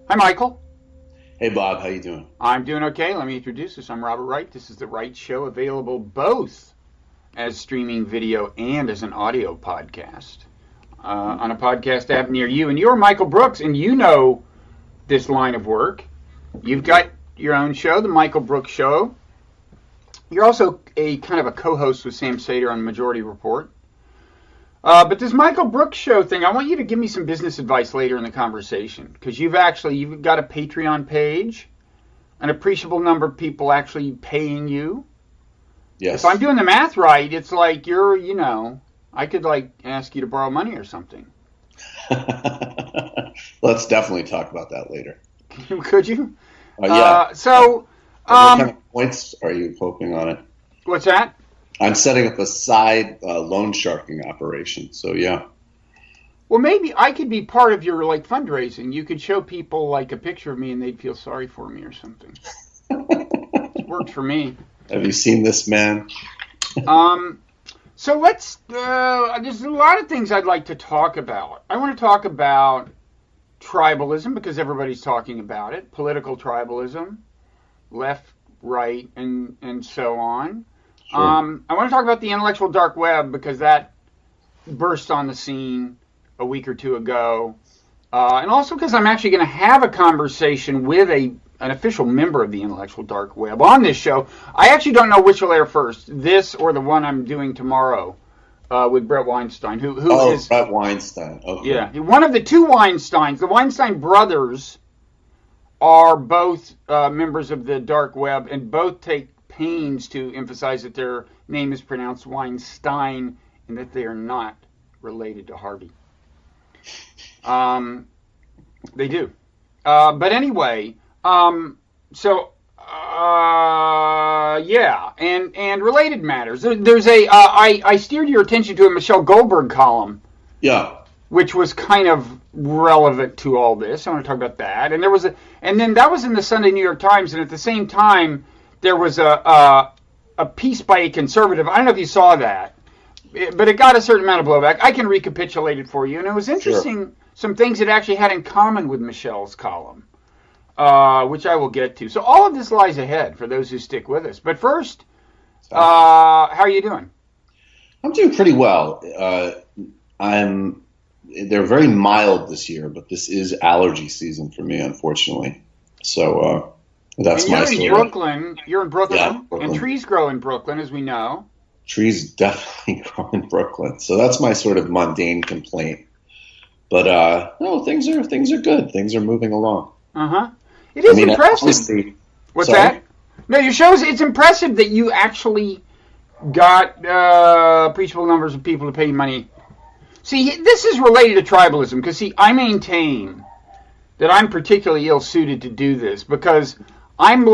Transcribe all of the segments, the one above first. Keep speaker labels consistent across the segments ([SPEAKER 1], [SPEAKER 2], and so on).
[SPEAKER 1] Hi, Michael.
[SPEAKER 2] Hey, Bob. How you doing?
[SPEAKER 1] I'm doing okay. Let me introduce us. I'm Robert Wright. This is the Wright Show, available both as streaming video and as an audio podcast on a podcast app near you. And you're Michael Brooks, and you know this line of work. You've got your own show, the Michael Brooks Show. You're also a kind of a co-host with Sam Sater on Majority Report. But this Michael Brooks Show thing, I want you to give me some business advice later in the conversation, because you've got a Patreon page, an appreciable number of people actually paying you.
[SPEAKER 2] Yes.
[SPEAKER 1] If I'm doing the math right, it's like I could ask you to borrow money or something.
[SPEAKER 2] Let's definitely talk about that later.
[SPEAKER 1] Could you?
[SPEAKER 2] Yeah.
[SPEAKER 1] What
[SPEAKER 2] kind of points are you hoping on it?
[SPEAKER 1] What's that?
[SPEAKER 2] I'm setting up a side loan sharking operation, so yeah.
[SPEAKER 1] Well, maybe I could be part of your fundraising. You could show people a picture of me and they'd feel sorry for me or something. It's worked for me.
[SPEAKER 2] Have you seen this man?
[SPEAKER 1] So let's, there's a lot of things I'd like to talk about. I want to talk about tribalism because everybody's talking about it, political tribalism, left, right, and so on.
[SPEAKER 2] Sure.
[SPEAKER 1] I want to talk about the intellectual dark web because that burst on the scene a week or two ago. And also because I'm actually going to have a conversation with an official member of the intellectual dark web on this show. I actually don't know which will air first, this or the one I'm doing tomorrow with Brett Weinstein, who is
[SPEAKER 2] Brett Weinstein. Okay.
[SPEAKER 1] Yeah, one of the two Weinsteins. The Weinstein brothers are both members of the dark web and both take pains to emphasize that their name is pronounced Weinstein and that they are not related to Harvey. They do. But anyway, yeah, and related matters. There's I steered your attention to a Michelle Goldberg column.
[SPEAKER 2] Yeah.
[SPEAKER 1] Which was kind of relevant to all this. I want to talk about that. And then that was in the Sunday New York Times, and at the same time, there was a piece by a conservative. I don't know if you saw that, but it got a certain amount of blowback. I can recapitulate it for you, and it was interesting. Sure. Some things it actually had in common with Michelle's column, which I will get to. So all of this lies ahead for those who stick with us. But first, how are you doing?
[SPEAKER 2] I'm doing pretty well. They're very mild this year, but this is allergy season for me, unfortunately. So that's my story.
[SPEAKER 1] You're in Brooklyn.
[SPEAKER 2] Yeah, Brooklyn.
[SPEAKER 1] And trees grow in Brooklyn, as we know.
[SPEAKER 2] Trees definitely grow in Brooklyn. So that's my sort of mundane complaint. But no, things are good. Things are moving along.
[SPEAKER 1] It is impressive. What's that? No, your shows. It's impressive that you actually got appreciable numbers of people to pay you money. See, this is related to tribalism because, I maintain that I'm particularly ill-suited to do this because I'm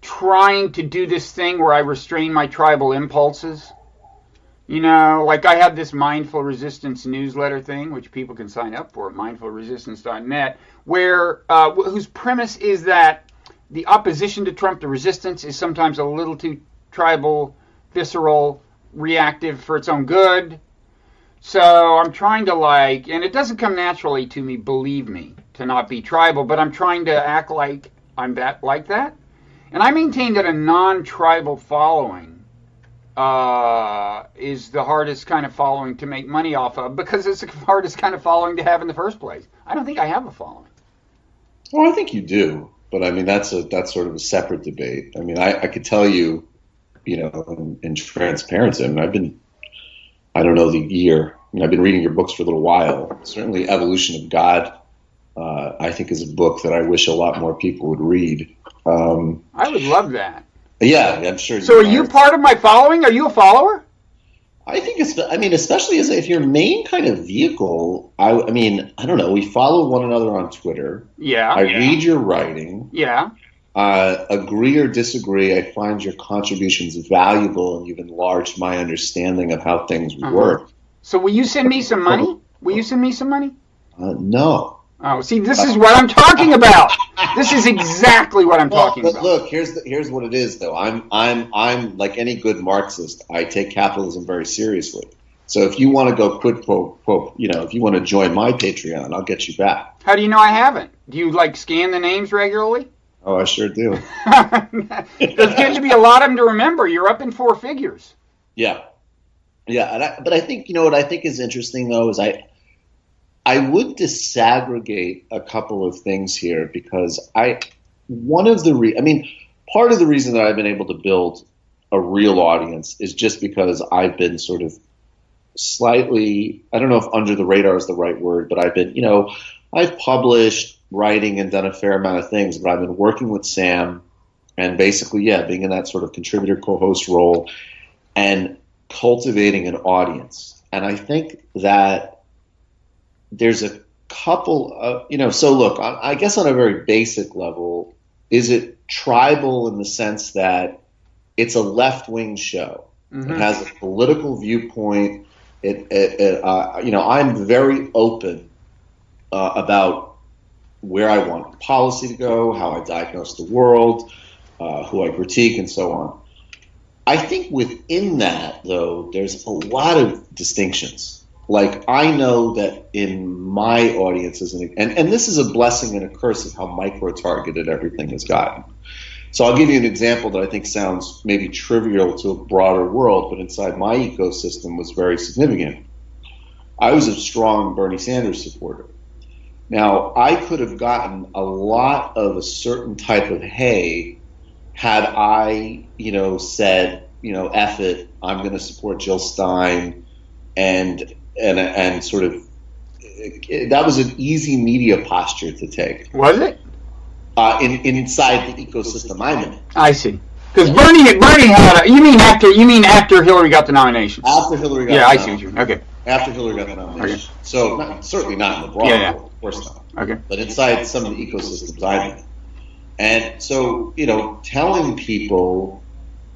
[SPEAKER 1] trying to do this thing where I restrain my tribal impulses. I have this Mindful Resistance newsletter thing, which people can sign up for at mindfulresistance.net, whose premise is that the opposition to Trump, the resistance, is sometimes a little too tribal, visceral, reactive for its own good. So I'm trying to and it doesn't come naturally to me, believe me, to not be tribal, but I'm trying to act like I'm like that. And I maintain that a non-tribal following is the hardest kind of following to make money off of because it's the hardest kind of following to have in the first place. I don't think I have a following.
[SPEAKER 2] Well, I think you do, but I mean that's sort of a separate debate. I mean, I could tell you, in transparency. I mean, I don't know the year. I've been reading your books for a little while. Certainly, Evolution of God, I think, is a book that I wish a lot more people would read.
[SPEAKER 1] I would love that.
[SPEAKER 2] Yeah, I'm sure.
[SPEAKER 1] So, are you part of my following? Are you a follower?
[SPEAKER 2] I think especially if your main kind of vehicle. I don't know. We follow one another on Twitter.
[SPEAKER 1] Yeah.
[SPEAKER 2] I read your writing.
[SPEAKER 1] Yeah.
[SPEAKER 2] Agree or disagree, I find your contributions valuable, and you've enlarged my understanding of how things work.
[SPEAKER 1] So will you send me some money?
[SPEAKER 2] No.
[SPEAKER 1] Oh, see, this is what I'm talking about. This is exactly what I'm talking about.
[SPEAKER 2] Look, here's what it is, though. I'm like any good Marxist. I take capitalism very seriously. So if you want to go quid pro quo, if you want to join my Patreon, I'll get you back.
[SPEAKER 1] How do you know I haven't? Do you scan the names regularly?
[SPEAKER 2] Oh, I sure do.
[SPEAKER 1] There's getting to be a lot of them to remember. You're up in 4 figures.
[SPEAKER 2] Yeah. But I think, what I think is interesting, though, is I would disaggregate a couple of things here, because part of the reason that I've been able to build a real audience is just because I've been sort of slightly, I don't know if under the radar is the right word, but I've been, I've published, writing, and done a fair amount of things, but I've been working with Sam and basically, being in that sort of contributor co-host role and cultivating an audience. And I think that there's a couple of, so look, I guess on a very basic level, is it tribal in the sense that it's a left-wing show? Mm-hmm. It has a political viewpoint. I'm very open about where I want policy to go, how I diagnose the world, who I critique, and so on. I think within that, though, there's a lot of distinctions. Like, I know that in my audiences, and this is a blessing and a curse of how micro-targeted everything has gotten. So I'll give you an example that I think sounds maybe trivial to a broader world, but inside my ecosystem was very significant. I was a strong Bernie Sanders supporter. Now, I could have gotten a lot of a certain type of hay had I, said, F it, I'm going to support Jill Stein, and sort of, that was an easy media posture to take.
[SPEAKER 1] Was it?
[SPEAKER 2] Inside the ecosystem I'm in.
[SPEAKER 1] I see. Because Bernie had you mean after Hillary got the nominations?
[SPEAKER 2] After Hillary got the
[SPEAKER 1] nominations. I see what you mean. Okay.
[SPEAKER 2] After Hillary got the nominations. Okay. So certainly not in the broad world, of course not.
[SPEAKER 1] Okay.
[SPEAKER 2] But inside some of the ecosystems I'm in. And so, telling people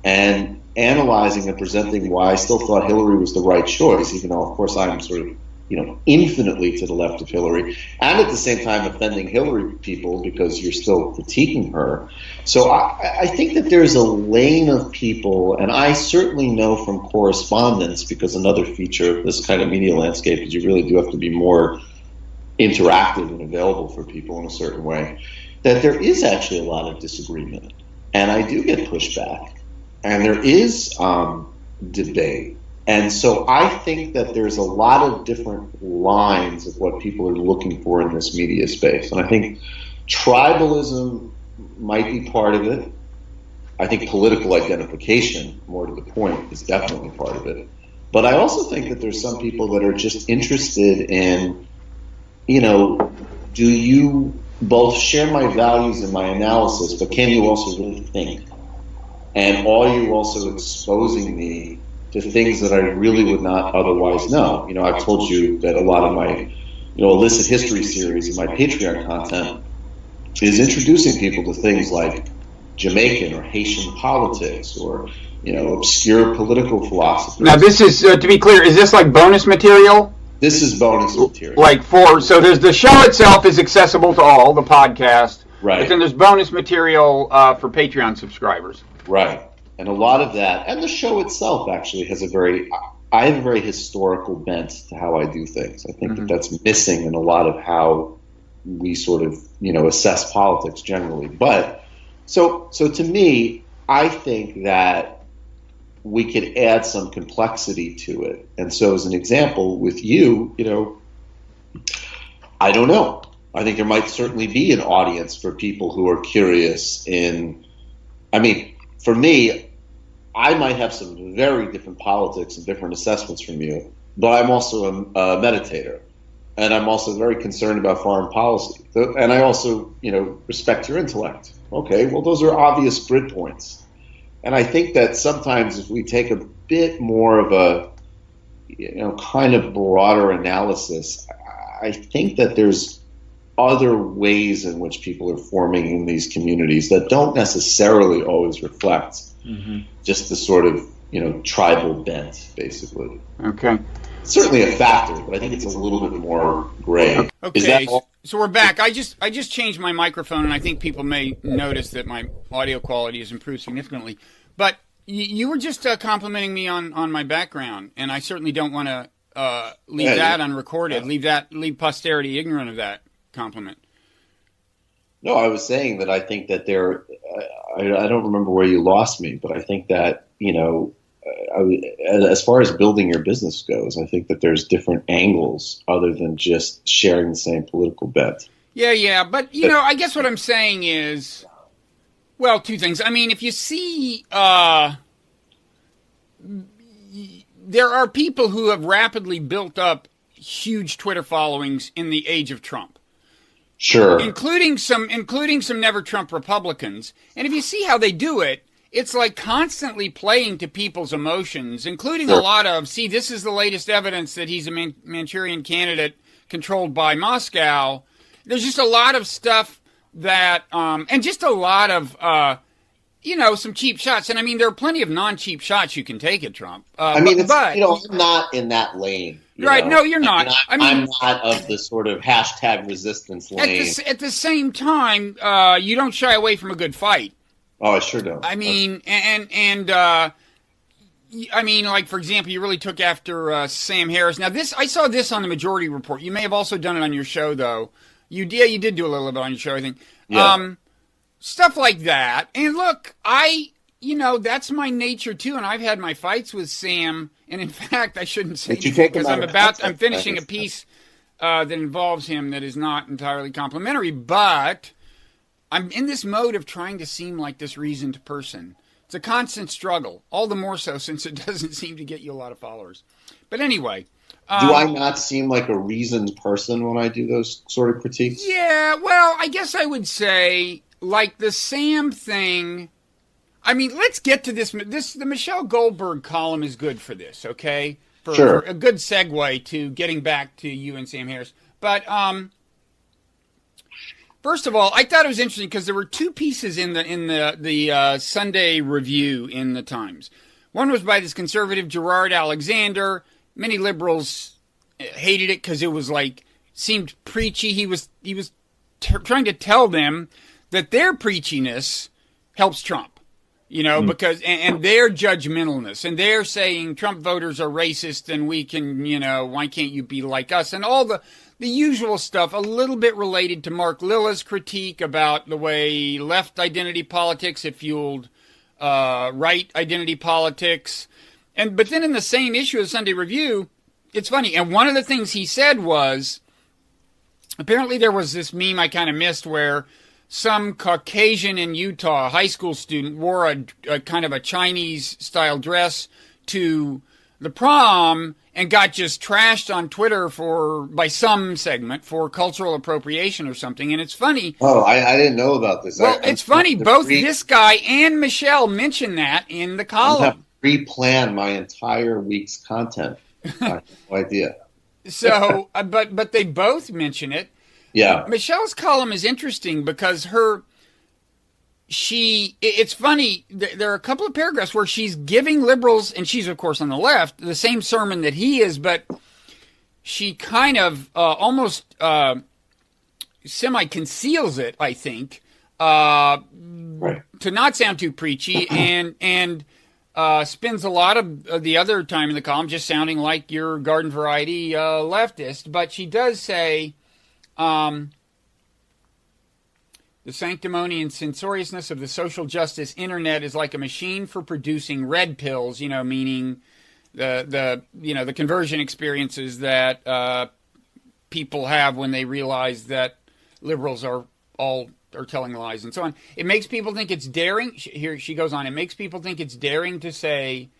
[SPEAKER 2] and analyzing and presenting why I still thought Hillary was the right choice, even though, of course, I'm sort of, infinitely to the left of Hillary, and at the same time offending Hillary people because you're still critiquing her. So I think that there's a lane of people, and I certainly know from correspondence, because another feature of this kind of media landscape is you really do have to be more interactive and available for people in a certain way, that there is actually a lot of disagreement. And I do get pushback, and there is debate. And so I think that there's a lot of different lines of what people are looking for in this media space. And I think tribalism might be part of it. I think political identification, more to the point, is definitely part of it. But I also think that there's some people that are just interested in, do you both share my values and my analysis, but can you also really think? And are you also exposing me to things that I really would not otherwise know? I've told you that a lot of my, illicit history series and my Patreon content is introducing people to things like Jamaican or Haitian politics or, obscure political philosophy.
[SPEAKER 1] Now, this is, to be clear, is this like bonus material?
[SPEAKER 2] This is bonus material.
[SPEAKER 1] So there's the show itself is accessible to all, the podcast.
[SPEAKER 2] Right.
[SPEAKER 1] But then there's bonus material for Patreon subscribers.
[SPEAKER 2] Right. And a lot of that, and the show itself actually has I have a very historical bent to how I do things. I think that that's missing in a lot of how we sort of, assess politics generally. But, so to me, I think that we could add some complexity to it. And so as an example, with you, I don't know. I think there might certainly be an audience for people who are curious for me, I might have some very different politics and different assessments from you, but I'm also a meditator, and I'm also very concerned about foreign policy. And I also, respect your intellect. Okay, well, those are obvious grid points. And I think that sometimes if we take a bit more of a, kind of broader analysis, I think that there's other ways in which people are forming in these communities that don't necessarily always reflect just the sort of, tribal bent, basically.
[SPEAKER 1] Okay.
[SPEAKER 2] Certainly a factor, but I think it's a little bit more gray.
[SPEAKER 1] Okay, so we're back. I just changed my microphone, and I think people may notice that my audio quality has improved significantly. But You were just complimenting me on my background, and I certainly don't want to leave that unrecorded. Leave posterity ignorant of that compliment.
[SPEAKER 2] No, I was saying that I think that I don't remember where you lost me, but I think that, as far as building your business goes, I think that there's different angles other than just sharing the same political bent.
[SPEAKER 1] Yeah, but, I guess what I'm saying is, well, two things. I mean, if you see, there are people who have rapidly built up huge Twitter followings in the age of Trump.
[SPEAKER 2] Sure.
[SPEAKER 1] Including some never Trump Republicans. And if you see how they do it, it's like constantly playing to people's emotions, including a lot of, see, this is the latest evidence that he's a Manchurian candidate controlled by Moscow. There's just a lot of stuff that, and just a lot of, some cheap shots. And I mean, there are plenty of non-cheap shots you can take at Trump.
[SPEAKER 2] I'm not in that lane.
[SPEAKER 1] Right, no, you're not.
[SPEAKER 2] I mean, I'm not of the sort of hashtag resistance lane.
[SPEAKER 1] At the same time, you don't shy away from a good fight.
[SPEAKER 2] Oh, I sure don't.
[SPEAKER 1] I mean, like, for example, you really took after Sam Harris. Now, I saw this on the Majority Report. You may have also done it on your show, though. You did do a little bit on your show, I think.
[SPEAKER 2] Yeah.
[SPEAKER 1] Stuff like that. And look, that's my nature, too, and I've had my fights with Sam. And in fact, I shouldn't say anything because I'm finishing a piece that involves him that is not entirely complimentary, but I'm in this mode of trying to seem like this reasoned person. It's a constant struggle, all the more so since it doesn't seem to get you a lot of followers. But anyway.
[SPEAKER 2] Do I not seem like a reasoned person when I do those sort of critiques?
[SPEAKER 1] Yeah, well, I guess I would say, like the Sam thing. I mean, let's get to this. The Michelle Goldberg column is good for this, okay? For a good segue to getting back to you and Sam Harris. But first of all, I thought it was interesting because there were two pieces in the Sunday Review in the Times. One was by this conservative Gerard Alexander. Many liberals hated it because it was seemed preachy. He was trying to tell them that their preachiness helps Trump. Because, and their judgmentalness, and they're saying Trump voters are racist and we can, why can't you be like us? And all the usual stuff, a little bit related to Mark Lilla's critique about the way left identity politics have fueled right identity politics. But then in the same issue of Sunday Review, it's funny. And one of the things he said was, apparently there was this meme I kind of missed where some Caucasian in Utah, a high school student, wore a kind of a Chinese-style dress to the prom and got just trashed on Twitter by some segment for cultural appropriation or something. And it's funny.
[SPEAKER 2] Oh, I didn't know about this.
[SPEAKER 1] Well, it's funny. Both this guy and Michelle mention that in the column.
[SPEAKER 2] I have to pre-plan my entire week's content. I have no idea.
[SPEAKER 1] So, but they both mention it.
[SPEAKER 2] Yeah.
[SPEAKER 1] Michelle's column is interesting because it's funny, there are a couple of paragraphs where she's giving liberals, and she's of course on the left, the same sermon that he is, but she kind of almost semi-conceals it, I think,
[SPEAKER 2] right,
[SPEAKER 1] to not sound too preachy, and spends a lot of the other time in the column just sounding like your garden variety leftist. But she does say, the sanctimony and censoriousness of the social justice internet is like a machine for producing red pills, meaning the conversion experiences that people have when they realize that liberals are telling lies and so on. It makes people think it's daring. Here she goes on. It makes people think it's daring to say,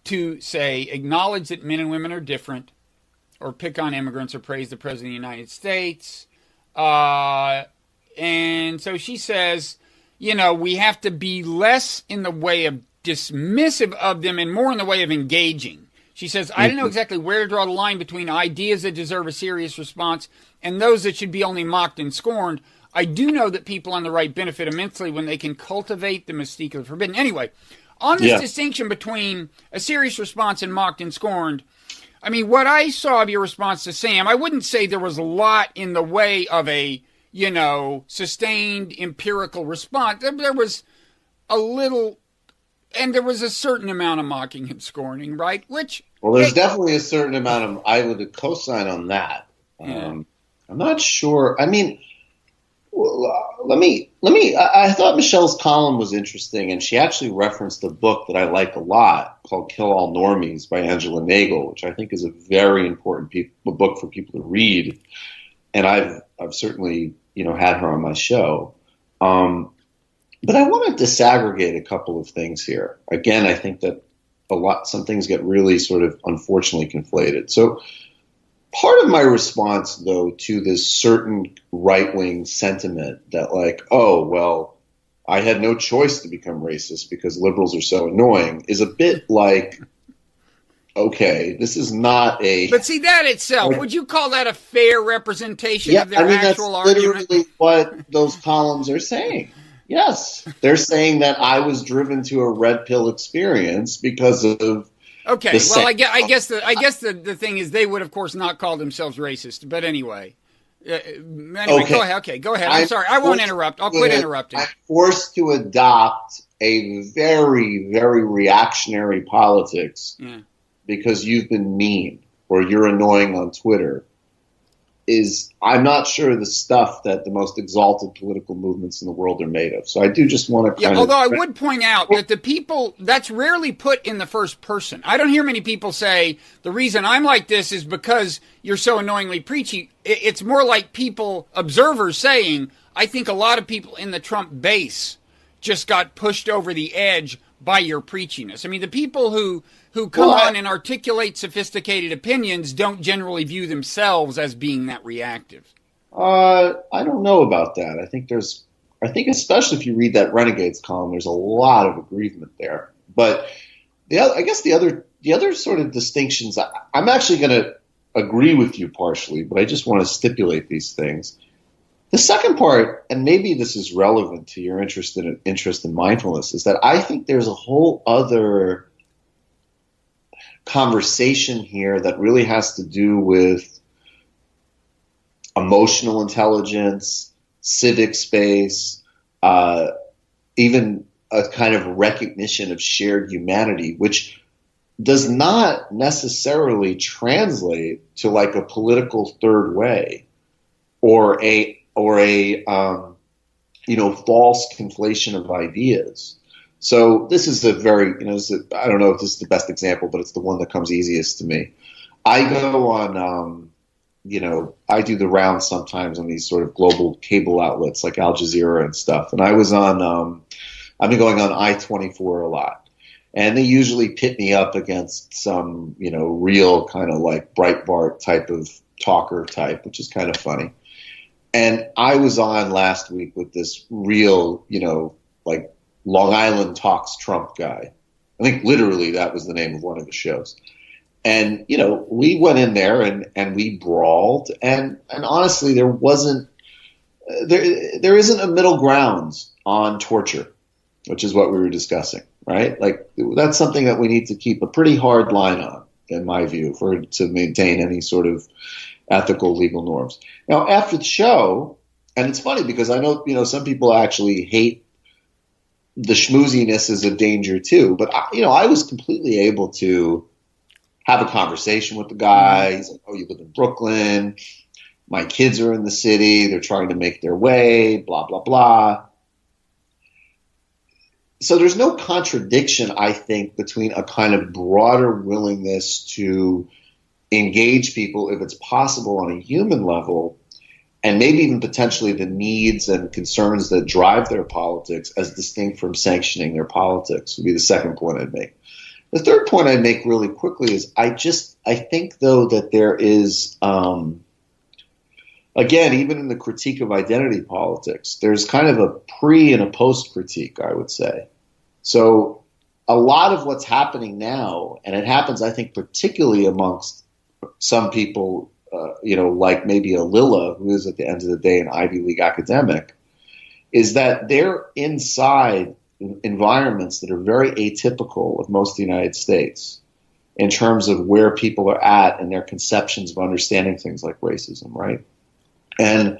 [SPEAKER 1] acknowledge that men and women are different, or pick on immigrants, or praise the President of the United States. And so she says, we have to be less in the way of dismissive of them and more in the way of engaging. She says, I don't know exactly where to draw the line between ideas that deserve a serious response and those that should be only mocked and scorned. I do know that people on the right benefit immensely when they can cultivate the mystique of the forbidden. Anyway, on this distinction between a serious response and mocked and scorned, I mean, what I saw of your response to Sam, I wouldn't say there was a lot in the way of a, sustained empirical response. There was a little, and there was a certain amount of mocking and scorning, right? Which,
[SPEAKER 2] well, there's definitely a certain amount of, I would co-sign on that.
[SPEAKER 1] Yeah.
[SPEAKER 2] I'm not sure. I mean, I thought Michelle's column was interesting, and she actually referenced a book that I like a lot called Kill All Normies by Angela Nagel, which I think is a very important book for people to read. And I've certainly, had her on my show. But I want to disaggregate a couple of things here. Again, I think that some things get really sort of unfortunately conflated. So part of my response, though, to this certain right-wing sentiment that like, oh, well, I had no choice to become racist because liberals are so annoying is a bit like, okay, this is not a...
[SPEAKER 1] But see, that itself, would you call that a fair representation of their actual argument?
[SPEAKER 2] That's literally what those columns are saying. Yes, they're saying that I was driven to a red pill experience because of.
[SPEAKER 1] Okay, well, I guess the thing is they would of course not call themselves racist, but anyway. Okay. Go ahead. I'm sorry, I won't interrupt. I'll quit interrupting.
[SPEAKER 2] I'm forced to adopt a very, very reactionary politics because you've been mean or you're annoying on Twitter. I'm not sure the stuff that the most exalted political movements in the world are made of. So I do just want to
[SPEAKER 1] although I would point out that the people, that's rarely put in the first person. I don't hear many people say, the reason I'm like this is because you're so annoyingly preachy. It's more like observers saying, I think a lot of people in the Trump base just got pushed over the edge by your preachiness. I mean, the people who come on and articulate sophisticated opinions don't generally view themselves as being that reactive.
[SPEAKER 2] I don't know about that. I think especially if you read that Renegades column, there's a lot of aggrievement there. But I guess the other sort of distinctions, I'm actually going to agree with you partially, but I just want to stipulate these things. The second part, and maybe this is relevant to your interest in mindfulness, is that I think there's a whole other conversation here that really has to do with emotional intelligence, civic space, even a kind of recognition of shared humanity, which does not necessarily translate to like a political third way or a false conflation of ideas. So this is a very, I don't know if this is the best example, but it's the one that comes easiest to me. I go on, I do the rounds sometimes on these sort of global cable outlets like Al Jazeera and stuff. And I was on, I've been going on I-24 a lot. And they usually pit me up against some, real kind of like Breitbart type of talker type, which is kind of funny. And I was on last week with this real, like Long Island Talks Trump guy. I think literally that was the name of one of the shows. And, we went in there and we brawled. And honestly, there isn't a middle ground on torture, which is what we were discussing, right? Like that's something that we need to keep a pretty hard line on, in my view, to maintain any sort of ethical legal norms. Now, after the show, and it's funny because I know, some people actually hate the schmooziness is a danger too, but I was completely able to have a conversation with the guy. He's like, oh, you live in Brooklyn. My kids are in the city. They're trying to make their way, blah, blah, blah. So there's no contradiction, I think, between a kind of broader willingness to engage people, if it's possible, on a human level, and maybe even potentially the needs and concerns that drive their politics as distinct from sanctioning their politics would be the second point I'd make. The third point I'd make really quickly is I think, though, that there is, again, even in the critique of identity politics, there's kind of a pre and a post critique, I would say. So a lot of what's happening now, and it happens, I think, particularly amongst some people, like maybe a Lilla, who is at the end of the day an Ivy League academic, is that they're inside environments that are very atypical of most of the United States in terms of where people are at and their conceptions of understanding things like racism, right? And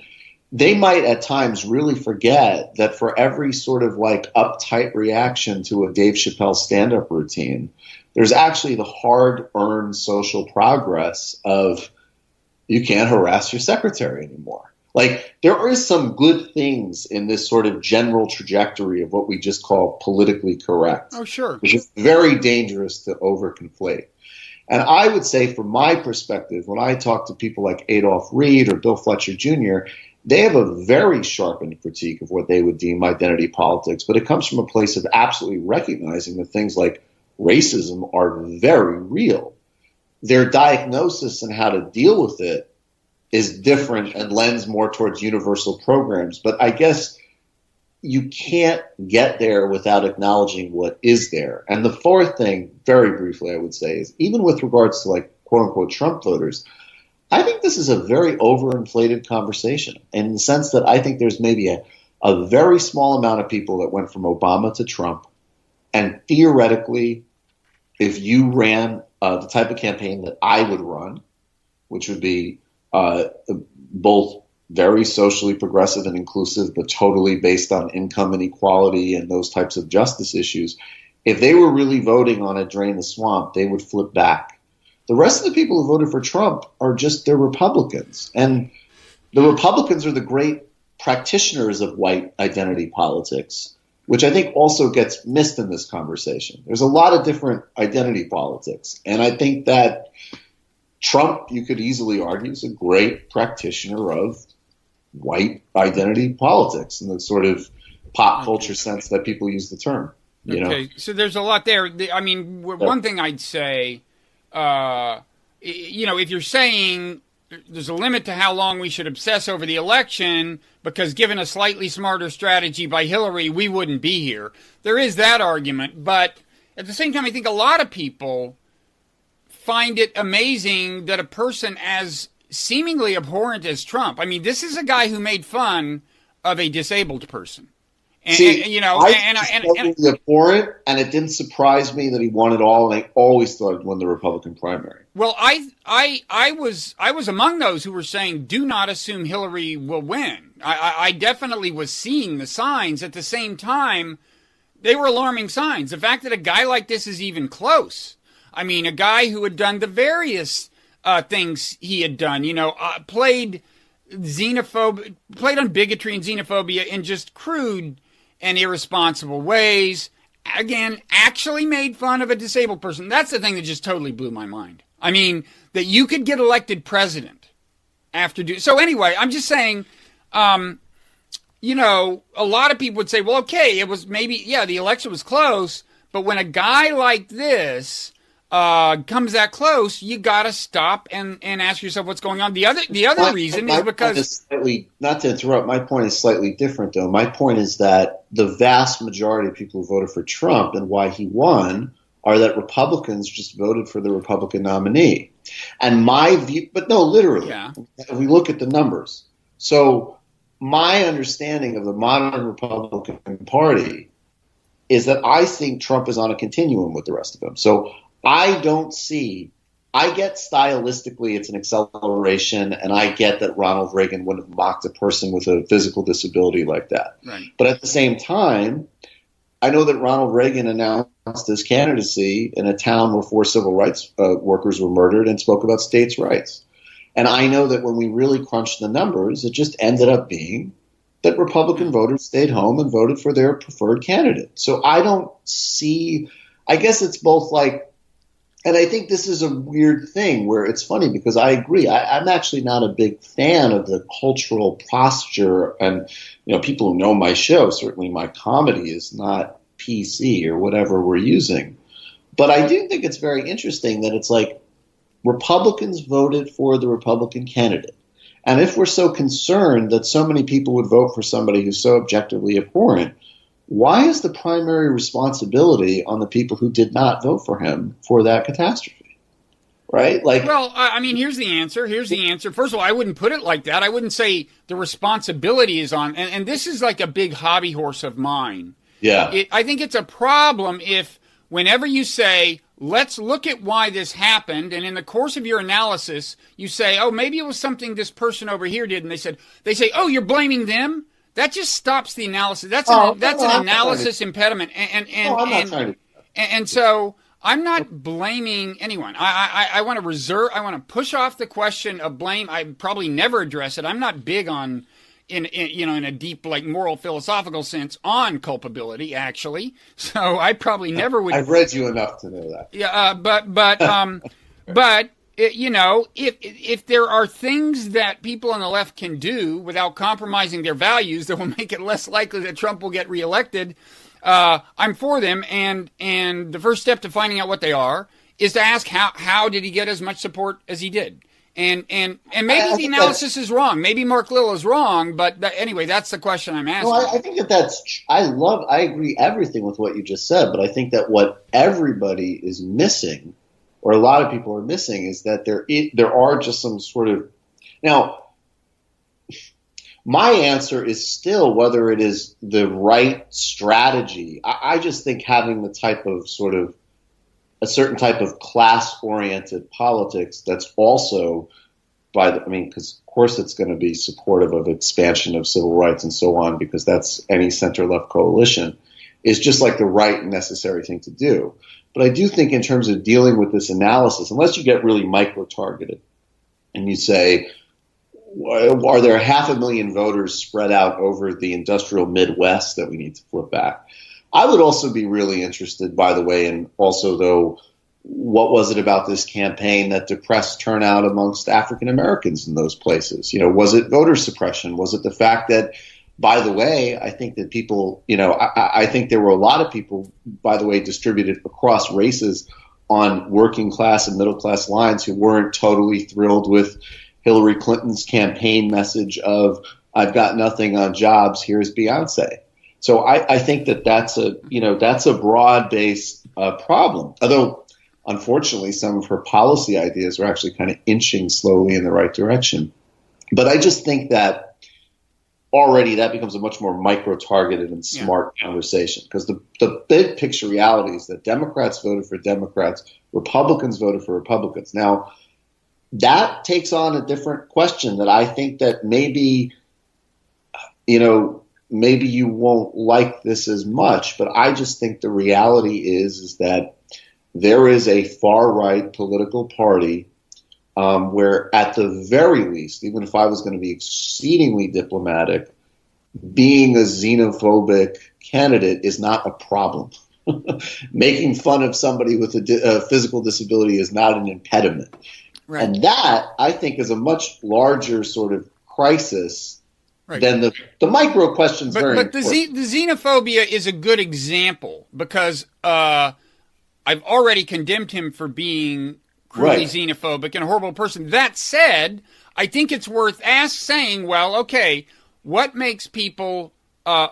[SPEAKER 2] they might at times really forget that for every sort of like uptight reaction to a Dave Chappelle stand-up routine, there's actually the hard-earned social progress of you can't harass your secretary anymore. Like, there is some good things in this sort of general trajectory of what we just call politically correct.
[SPEAKER 1] Oh, sure.
[SPEAKER 2] Which is very dangerous to overconflate. And I would say, from my perspective, when I talk to people like Adolph Reed or Bill Fletcher Jr., they have a very sharpened critique of what they would deem identity politics, but it comes from a place of absolutely recognizing that things like racism are very real. Their diagnosis and how to deal with it is different and lends more towards universal programs. But I guess you can't get there without acknowledging what is there. And the fourth thing, very briefly, I would say, is even with regards to like quote unquote Trump voters, I think this is a very overinflated conversation in the sense that I think there's maybe a very small amount of people that went from Obama to Trump. And theoretically, if you ran the type of campaign that I would run, which would be both very socially progressive and inclusive, but totally based on income inequality and those types of justice issues, if they were really voting on a drain the swamp, they would flip back. The rest of the people who voted for Trump are just, they're Republicans. And the Republicans are the great practitioners of white identity politics, which I think also gets missed in this conversation. There's a lot of different identity politics. And I think that Trump, you could easily argue, is a great practitioner of white identity politics in the sort of pop culture sense that people use the term. You know?
[SPEAKER 1] So there's a lot there. I mean, one thing I'd say, if you're saying there's a limit to how long we should obsess over the election because given a slightly smarter strategy by Hillary, we wouldn't be here. There is that argument. But at the same time, I think a lot of people find it amazing that a person as seemingly abhorrent as Trump, I mean, this is a guy who made fun of a disabled person. And,
[SPEAKER 2] I abhorrent, and it didn't surprise me that he won it all, and I always thought he'd win the Republican primary.
[SPEAKER 1] Well, I was among those who were saying, do not assume Hillary will win. I definitely was seeing the signs. At the same time, they were alarming signs. The fact that a guy like this is even close. I mean, a guy who had done the various things he had done, played on bigotry and xenophobia in just crude and irresponsible ways. Again, actually made fun of a disabled person. That's the thing that just totally blew my mind. I mean, that you could get elected president after doing. So anyway, I'm just saying, a lot of people would say, well, okay, it was maybe, the election was close, but when a guy like this comes that close, you got to stop and ask yourself what's going on. The other reason is because
[SPEAKER 2] not to interrupt, my point is slightly different though. My point is that the vast majority of people who voted for Trump and why he won are that Republicans just voted for the Republican nominee. And my view, but no, literally, if we look at the numbers. So my understanding of the modern Republican Party is that I think Trump is on a continuum with the rest of them. So I get stylistically it's an acceleration, and I get that Ronald Reagan would have mocked a person with a physical disability like that.
[SPEAKER 1] Right.
[SPEAKER 2] But at the same time, I know that Ronald Reagan announced his candidacy in a town where 4 civil rights workers were murdered and spoke about states' rights. And I know that when we really crunched the numbers, it just ended up being that Republican voters stayed home and voted for their preferred candidate. So I don't see – I guess it's both like – and I think this is a weird thing where it's funny because I agree. I'm actually not a big fan of the cultural posture. And, people who know my show, certainly my comedy is not PC or whatever we're using. But I do think it's very interesting that it's like Republicans voted for the Republican candidate. And if we're so concerned that so many people would vote for somebody who's so objectively abhorrent, why is the primary responsibility on the people who did not vote for him for that catastrophe? Right?
[SPEAKER 1] Well, I mean, here's the answer. First of all, I wouldn't put it like that. I wouldn't say the responsibility is on, and this is like a big hobby horse of mine.
[SPEAKER 2] Yeah.
[SPEAKER 1] I think it's a problem if whenever you say, let's look at why this happened. And in the course of your analysis, you say, oh, maybe it was something this person over here did. And they say, oh, you're blaming them? That just stops the analysis. That's an analysis impediment. And so I'm not blaming anyone. I want to push off the question of blame. I probably never address it. I'm not big on, in a deep, like, moral philosophical sense on culpability, actually. So I probably never would.
[SPEAKER 2] I've read you enough to know that.
[SPEAKER 1] Yeah, but if there are things that people on the left can do without compromising their values that will make it less likely that Trump will get reelected, I'm for them. And the first step to finding out what they are is to ask how did he get as much support as he did? And maybe the analysis is wrong. Maybe Mark Lilla is wrong, but anyway, that's the question I'm asking.
[SPEAKER 2] Well, I think I agree everything with what you just said, but I think that what everybody is missing, or a lot of people are missing, is that there are just some sort of, now, my answer is still whether it is the right strategy. I just think having the type of sort of a certain type of class-oriented politics that's also because of course it's going to be supportive of expansion of civil rights and so on, because that's any center-left coalition, is just like the right and necessary thing to do. But I do think in terms of dealing with this analysis, unless you get really micro-targeted and you say, are there 500,000 voters spread out over the industrial Midwest that we need to flip back? I would also be really interested, by the way, and also, though, what was it about this campaign that depressed turnout amongst African Americans in those places? Was it voter suppression? Was it the fact that, by the way, I think that people, I think there were a lot of people, by the way, distributed across races on working class and middle class lines who weren't totally thrilled with Hillary Clinton's campaign message of, I've got nothing on jobs, here's Beyonce. So I think that's a broad-based problem. Although, unfortunately, some of her policy ideas are actually kind of inching slowly in the right direction. But I just think that already that becomes a much more micro-targeted and smart conversation, because the big picture reality is that Democrats voted for Democrats, Republicans voted for Republicans. Now, that takes on a different question that I think that maybe you won't like this as much, but I just think the reality is that there is a far-right political party where, at the very least, even if I was going to be exceedingly diplomatic, being a xenophobic candidate is not a problem. Making fun of somebody with a physical disability is not an impediment. Right. And that, I think, is a much larger sort of crisis. Right. Then the micro questions. But
[SPEAKER 1] the xenophobia is a good example, because I've already condemned him for being cruelly xenophobic and a horrible person. That said, I think it's worth saying, well, okay, what makes people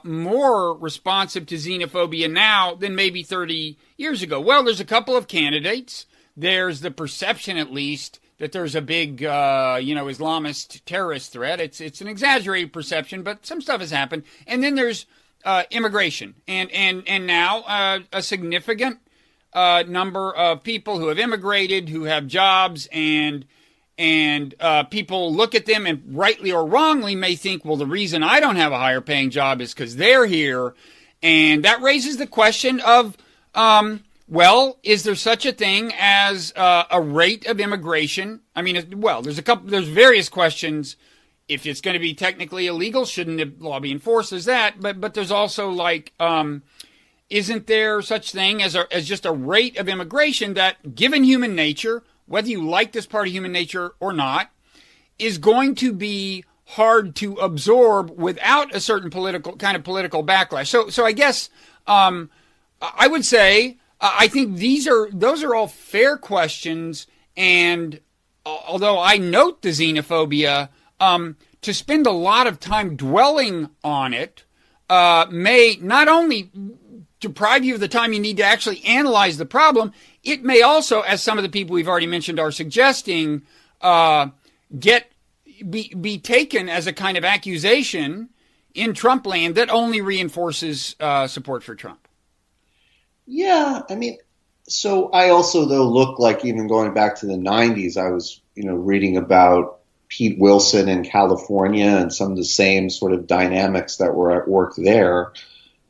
[SPEAKER 1] more responsive to xenophobia now than maybe 30 years ago? Well, there's a couple of candidates. There's the perception, at least, that there's a big, Islamist terrorist threat. It's an exaggerated perception, but some stuff has happened. And then there's immigration, and now a significant number of people who have immigrated, who have jobs, and people look at them and rightly or wrongly may think, well, the reason I don't have a higher paying job is because they're here, and that raises the question of, well, is there such a thing as a rate of immigration? I mean, there's various questions. If it's going to be technically illegal, shouldn't the law be enforced? There's that, but there's also isn't there such thing as just a rate of immigration that, given human nature, whether you like this part of human nature or not, is going to be hard to absorb without a certain political backlash. So I guess I would say, I think those are all fair questions, and although I note the xenophobia, to spend a lot of time dwelling on it may not only deprive you of the time you need to actually analyze the problem, it may also, as some of the people we've already mentioned are suggesting, be taken as a kind of accusation in Trump land that only reinforces support for Trump.
[SPEAKER 2] Yeah, I mean, So I also, though, look like even going back to the 90s, I was, reading about Pete Wilson in California and some of the same sort of dynamics that were at work there.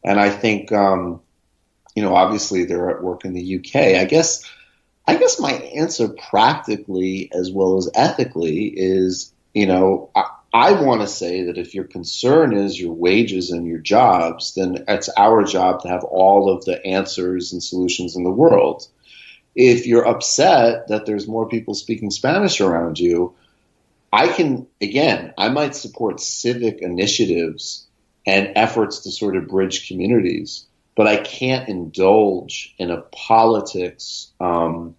[SPEAKER 2] And I think, obviously they're at work in the UK. I guess my answer practically as well as ethically is, I want to say that if your concern is your wages and your jobs, then it's our job to have all of the answers and solutions in the world. If you're upset that there's more people speaking Spanish around you, I might support civic initiatives and efforts to sort of bridge communities, but I can't indulge in a politics, that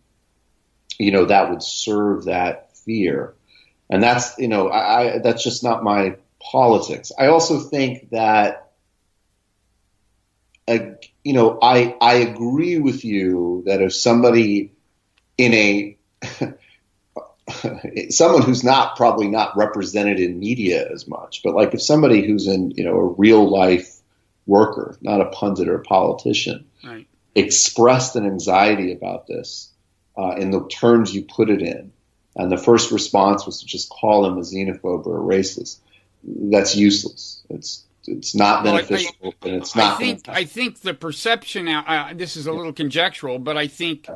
[SPEAKER 2] would serve that fear. And that's, that's just not my politics. I also think that, I agree with you that if somebody someone who's probably not represented in media as much, but like if somebody who's in, a real life worker, not a pundit or a politician,
[SPEAKER 1] right,
[SPEAKER 2] expressed an anxiety about this in the terms you put it in, and the first response was to just call them a xenophobe or a racist, that's useless. It's not beneficial, and it's not.
[SPEAKER 1] I think the perception out. This is a little conjectural, but I think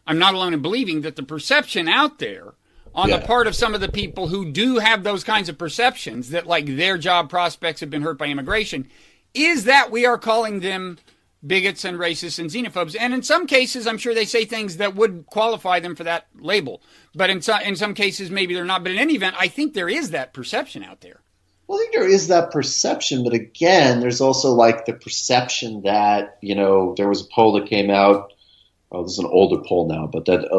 [SPEAKER 1] I'm not alone in believing that the perception out there on the part of some of the people who do have those kinds of perceptions that like their job prospects have been hurt by immigration is that we are calling them bigots and racists and xenophobes. And in some cases, I'm sure they say things that would qualify them for that label. But in some cases, maybe they're not. But in any event, I think there is that perception out there.
[SPEAKER 2] Well, I think there is that perception. But again, there's also like the perception that, there was a poll that came out. Oh, this is an older poll now, but that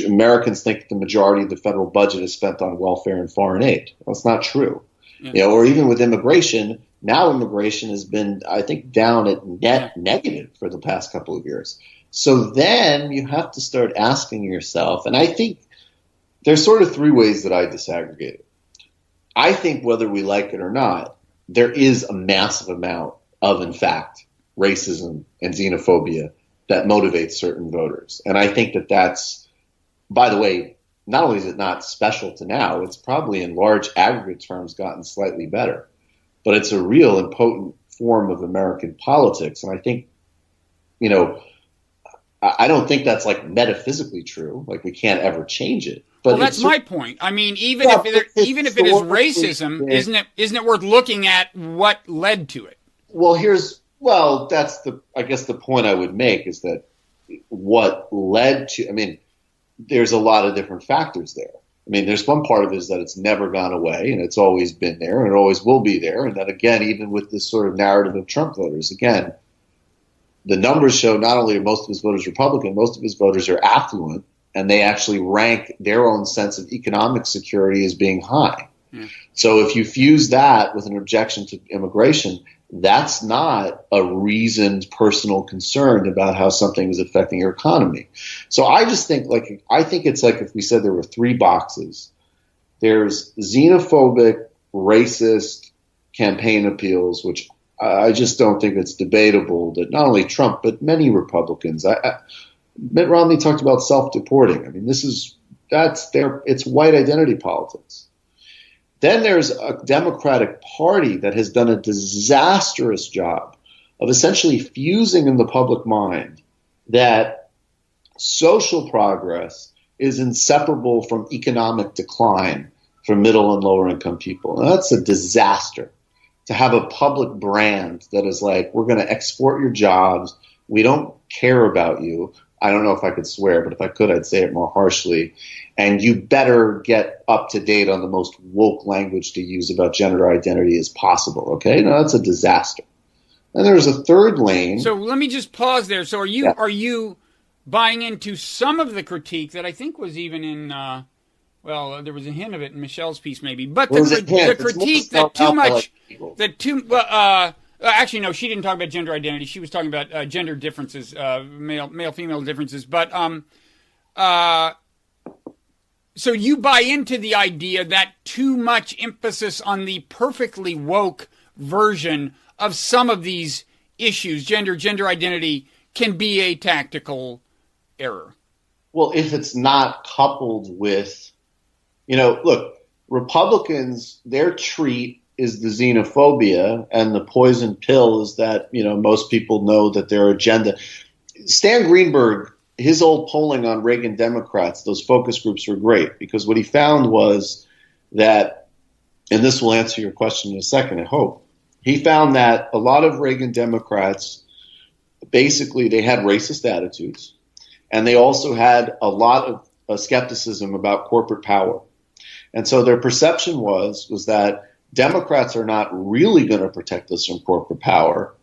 [SPEAKER 2] Americans think that the majority of the federal budget is spent on welfare and foreign aid. That's not true. Yeah. Or even with immigration, now immigration has been, I think, down at net negative for the past couple of years. So then you have to start asking yourself, and I think there's sort of three ways that I disaggregate it. I think whether we like it or not, there is a massive amount of, in fact, racism and xenophobia that motivates certain voters. And I think that that's, by the way, not only is it not special to now, it's probably in large aggregate terms gotten slightly better. But it's a real and potent form of American politics. And I think, I don't think that's like metaphysically true. Like we can't ever change it. But
[SPEAKER 1] well, that's my point. I mean, even if it is racism, isn't it worth looking at what led to it?
[SPEAKER 2] That's I guess the point I would make is that what led to, there's a lot of different factors there. There's one part of it is that it's never gone away and it's always been there and it always will be there. And that, again, even with this sort of narrative of Trump voters, again, the numbers show not only are most of his voters Republican, most of his voters are affluent, and they actually rank their own sense of economic security as being high. Yeah. So if you fuse that with an objection to immigration, that's not a reasoned personal concern about how something is affecting your economy. So I just think it's like if we said there were three boxes. There's xenophobic, racist campaign appeals, which I just don't think it's debatable that not only Trump, but many Republicans. Mitt Romney talked about self-deporting. It's white identity politics. Then there's a Democratic Party that has done a disastrous job of essentially fusing in the public mind that social progress is inseparable from economic decline for middle and lower income people. And that's a disaster to have a public brand that is like, we're going to export your jobs. We don't care about you. I don't know if I could swear, but if I could, I'd say it more harshly. And you better get up to date on the most woke language to use about gender identity as possible. Okay, now that's a disaster. And there's a third lane.
[SPEAKER 1] So let me just pause there. So are you buying into some of the critique that I think was even in? There was a hint of it in Michelle's piece, maybe. But the critique that too much, actually, no, she didn't talk about gender identity. She was talking about gender differences, male-female differences. But so you buy into the idea that too much emphasis on the perfectly woke version of some of these issues, gender identity, can be a tactical error?
[SPEAKER 2] Well, if it's not coupled with, look, Republicans, their treat is the xenophobia, and the poison pill is that, most people know that their agenda. Stan Greenberg, his old polling on Reagan Democrats, those focus groups were great, because what he found was that, and this will answer your question in a second, I hope, he found that a lot of Reagan Democrats, basically they had racist attitudes, and they also had a lot of skepticism about corporate power. And so their perception was that Democrats are not really going to protect us from corporate power.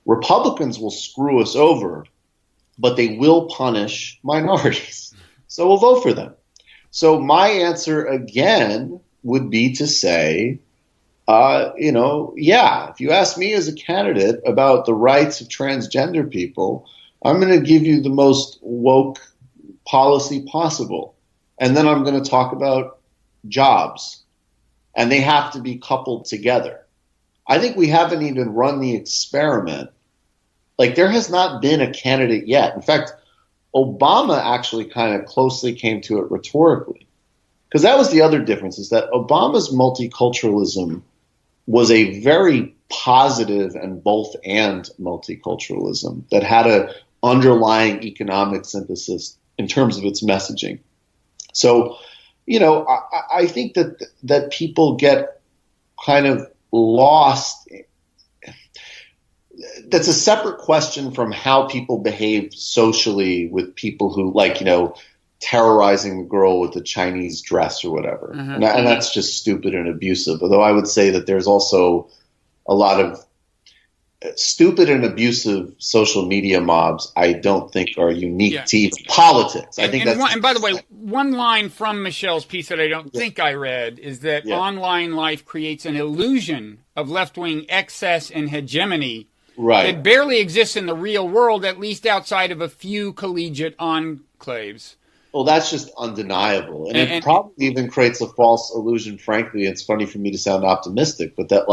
[SPEAKER 2] Republicans will screw us over, but they will punish minorities. So we'll vote for them. So my answer again would be to say, if you ask me as a candidate about the rights of transgender people, I'm going to give you the most woke policy possible. And then I'm going to talk about jobs. And they have to be coupled together. I think we haven't even run the experiment. Like, there has not been a candidate yet. In fact, Obama actually kind of closely came to it rhetorically. Because that was the other difference, is that Obama's multiculturalism was a very positive and both-and multiculturalism that had an underlying economic synthesis in terms of its messaging. So, I think that people get kind of lost. That's a separate question from how people behave socially with people who, terrorizing the girl with the Chinese dress or whatever. Mm-hmm. And that's just stupid and abusive. Although I would say that there's also a lot of stupid and abusive social media mobs I don't think are unique to even politics. I think
[SPEAKER 1] and by the way, one line from Michelle's piece that I don't think I read is that online life creates an illusion of left-wing excess and hegemony that barely exists in the real world, at least outside of a few collegiate enclaves.
[SPEAKER 2] Well, that's just undeniable. And it probably even creates a false illusion, frankly. It's funny for me to sound optimistic, but that,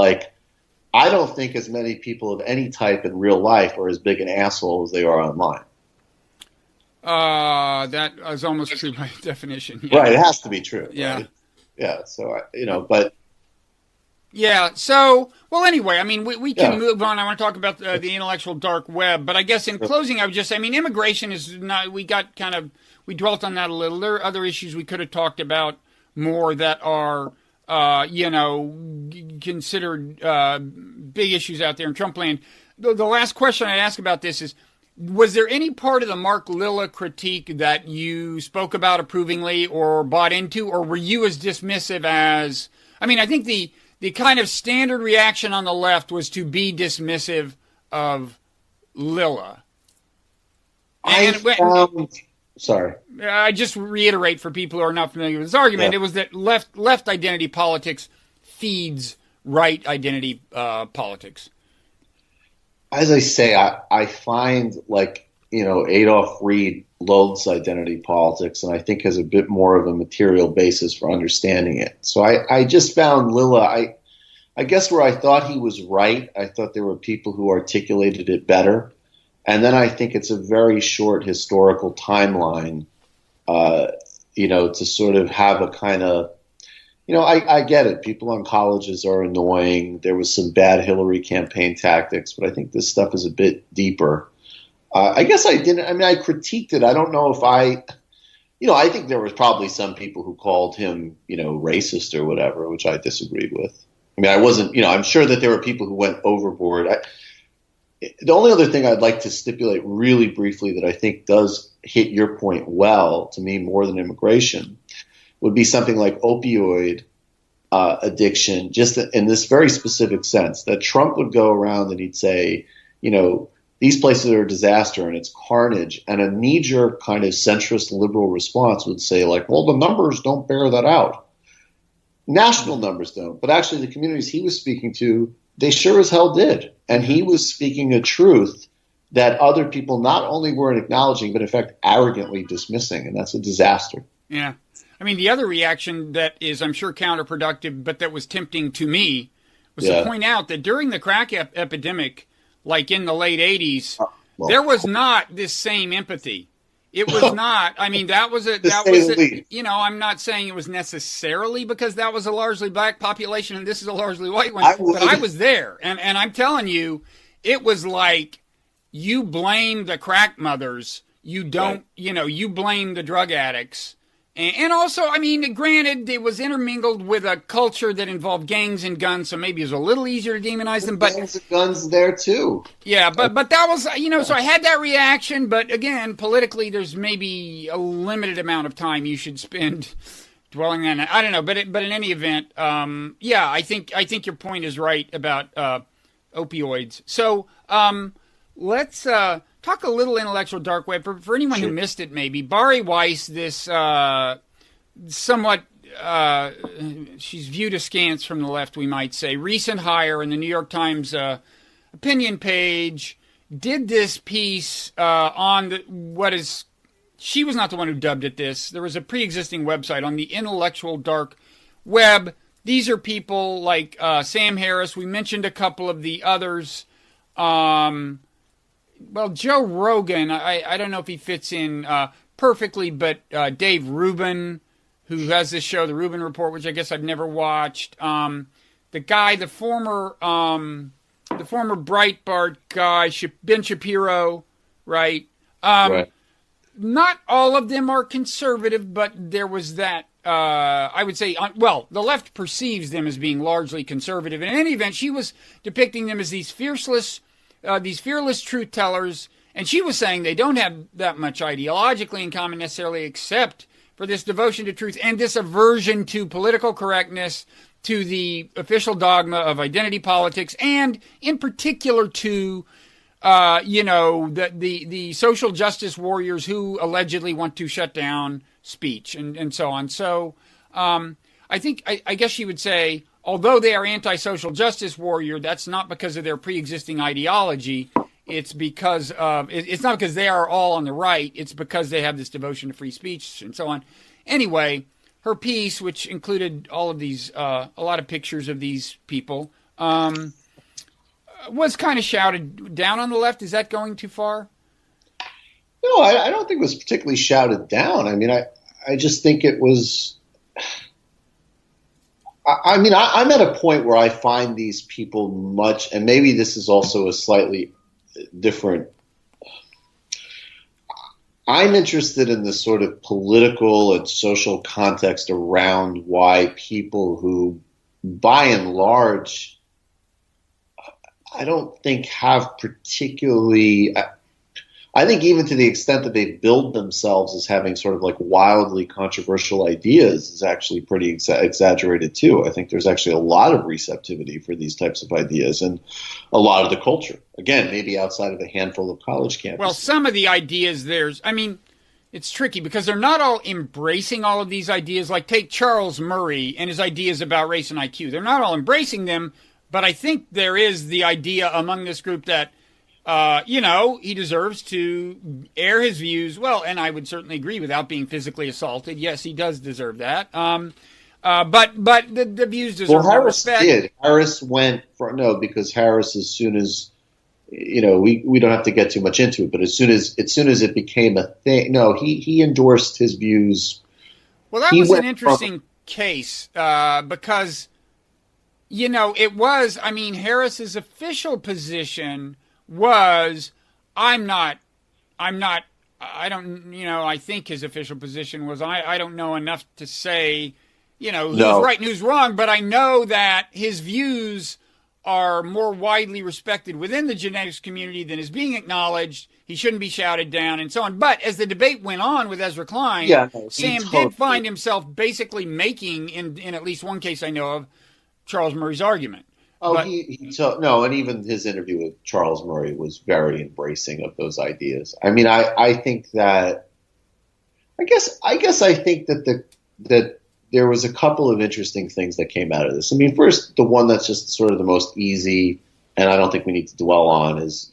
[SPEAKER 2] I don't think as many people of any type in real life are as big an asshole as they are online.
[SPEAKER 1] That is almost true by definition. Yeah.
[SPEAKER 2] Right, it has to be true.
[SPEAKER 1] Yeah.
[SPEAKER 2] Right? Yeah, so, but...
[SPEAKER 1] Yeah, so, well, anyway, we can move on. I want to talk about the intellectual dark web, but I guess in closing, I would just say, immigration is not, we dwelt on that a little. There are other issues we could have talked about more that are, considered big issues out there in Trump land. The last question I'd ask about this is, was there any part of the Mark Lilla critique that you spoke about approvingly or bought into, or were you as dismissive as, I think the kind of standard reaction on the left was to be dismissive of Lilla.
[SPEAKER 2] Sorry.
[SPEAKER 1] I just reiterate for people who are not familiar with this argument, it was that left identity politics feeds right identity politics.
[SPEAKER 2] As I say, I find Adolf Reed loathes identity politics, and I think has a bit more of a material basis for understanding it. So I just found Lilla, I guess where I thought he was right, I thought there were people who articulated it better. And then I think it's a very short historical timeline, to sort of have a kind of, I get it. People on colleges are annoying. There was some bad Hillary campaign tactics, but I think this stuff is a bit deeper. I guess I didn't, I critiqued it. I don't know if I think there was probably some people who called him, racist or whatever, which I disagreed with. I wasn't, I'm sure that there were people who went overboard. The only other thing I'd like to stipulate really briefly that I think does hit your point well, to me more than immigration, would be something like opioid addiction, just in this very specific sense, that Trump would go around and he'd say, these places are a disaster and it's carnage, and a knee-jerk kind of centrist liberal response would say, well, the numbers don't bear that out. National numbers don't, but actually the communities he was speaking to, they sure as hell did. And he was speaking a truth that other people not only weren't acknowledging, but in fact arrogantly dismissing, and that's a disaster.
[SPEAKER 1] Yeah. The other reaction that is, I'm sure, counterproductive, but that was tempting to me, was to point out that during the crack epidemic, like in the late 80s, there was not this same empathy. It was not. I mean, that was I'm not saying it was necessarily because that was a largely black population and this is a largely white one, but I was there. And I'm telling you, it was like you blame the crack mothers. You don't, you blame the drug addicts. And also, I mean, granted, it was intermingled with a culture that involved gangs and guns, so maybe it was a little easier to demonize them. But
[SPEAKER 2] gangs and guns there too.
[SPEAKER 1] Yeah, but that was, so I had that reaction. But again, politically, there's maybe a limited amount of time you should spend dwelling on it. I don't know, but in any event, I think your point is right about opioids. So let's talk a little intellectual dark web for anyone who missed it. Maybe Bari Weiss, this somewhat she's viewed askance from the left, we might say, recent hire in the New York Times opinion page, did this piece on she was not the one who dubbed it this. There was a pre-existing website on the intellectual dark web. These are people like Sam Harris. We mentioned a couple of the others. Well, Joe Rogan, I don't know if he fits in perfectly, but Dave Rubin, who has this show, The Rubin Report, which I guess I've never watched. The former Breitbart guy, Ben Shapiro, right?
[SPEAKER 2] Right.
[SPEAKER 1] Not all of them are conservative, but there was that, I would say, the left perceives them as being largely conservative. In any event, she was depicting them as these fearless truth tellers, and she was saying they don't have that much ideologically in common necessarily, except for this devotion to truth and this aversion to political correctness, to the official dogma of identity politics, and in particular to, the social justice warriors who allegedly want to shut down speech and so on. So I guess she would say, although they are anti-social justice warrior, that's not because of their pre-existing ideology. It's because it's not because they are all on the right. It's because they have this devotion to free speech and so on. Anyway, her piece, which included all of these, a lot of pictures of these people, was kind of shouted down on the left. Is that going too far?
[SPEAKER 2] No, I don't think it was particularly shouted down. I mean, I just think it was. I mean, I'm at a point where I find these people much, and maybe this is also a slightly different. I'm interested in the sort of political and social context around why people who, by and large, I don't think have particularly. I think even to the extent that they build themselves as having sort of like wildly controversial ideas is actually pretty exaggerated too. I think there's actually a lot of receptivity for these types of ideas and a lot of the culture. Again, maybe outside of a handful of college campuses.
[SPEAKER 1] Well, some of the ideas it's tricky because they're not all embracing all of these ideas. Like take Charles Murray and his ideas about race and IQ. They're not all embracing them, but I think there is the idea among this group that he deserves to air his views. Well, and I would certainly agree without being physically assaulted. Yes, he does deserve that. But the views deserve
[SPEAKER 2] Harris
[SPEAKER 1] respect.
[SPEAKER 2] Did. Harris went because Harris, as soon as, we don't have to get too much into it, but as soon as it became a thing, he endorsed his views.
[SPEAKER 1] Well, that was an interesting case, because, it was, Harris's official position was, I think his official position was, I don't know enough to say, who's right and who's wrong, but I know that his views are more widely respected within the genetics community than is being acknowledged. He shouldn't be shouted down and so on. But as the debate went on with Ezra Klein, Sam did find himself basically making, in at least one case I know of, Charles Murray's argument.
[SPEAKER 2] Oh, and even his interview with Charles Murray was very embracing of those ideas. I mean, I think that, I guess I think that there was a couple of interesting things that came out of this. I mean, first, the one that's just sort of the most easy, and I don't think we need to dwell on, is,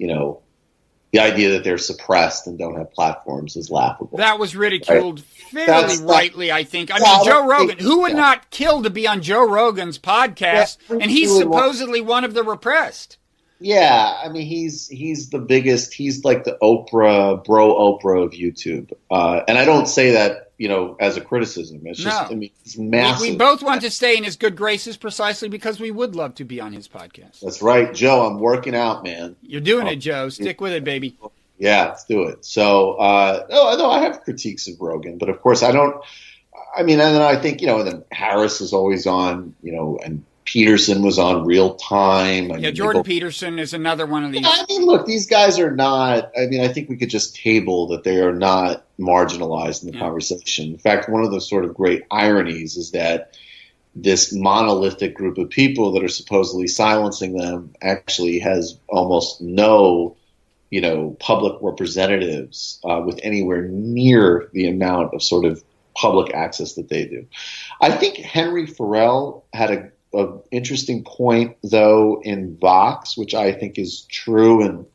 [SPEAKER 2] the idea that they're suppressed and don't have platforms is laughable.
[SPEAKER 1] That was ridiculed fairly rightly, I think. Joe Rogan, who would not kill to be on Joe Rogan's podcast, and he's supposedly one of the repressed.
[SPEAKER 2] Yeah, I mean, he's the biggest. He's like the Oprah of YouTube, and I don't say that as a criticism. It's just, I mean, he's massive.
[SPEAKER 1] We both want to stay in his good graces precisely because we would love to be on his podcast.
[SPEAKER 2] That's right, Joe. I'm working out, man.
[SPEAKER 1] You're doing it, Joe. Stick with it, baby.
[SPEAKER 2] Yeah, let's do it. So, no, I have critiques of Rogan, but of course I don't. I mean, and then I think and then Harris is always on, and Peterson was on Real Time.
[SPEAKER 1] Jordan Peterson is another one of these.
[SPEAKER 2] I mean, look, these guys are not. I mean, I think we could just table that they are not marginalized in the conversation. In fact, one of the sort of great ironies is that this monolithic group of people that are supposedly silencing them actually has almost no, public representatives with anywhere near the amount of sort of public access that they do. I think Henry Farrell had a interesting point, though, in Vox, which I think is true and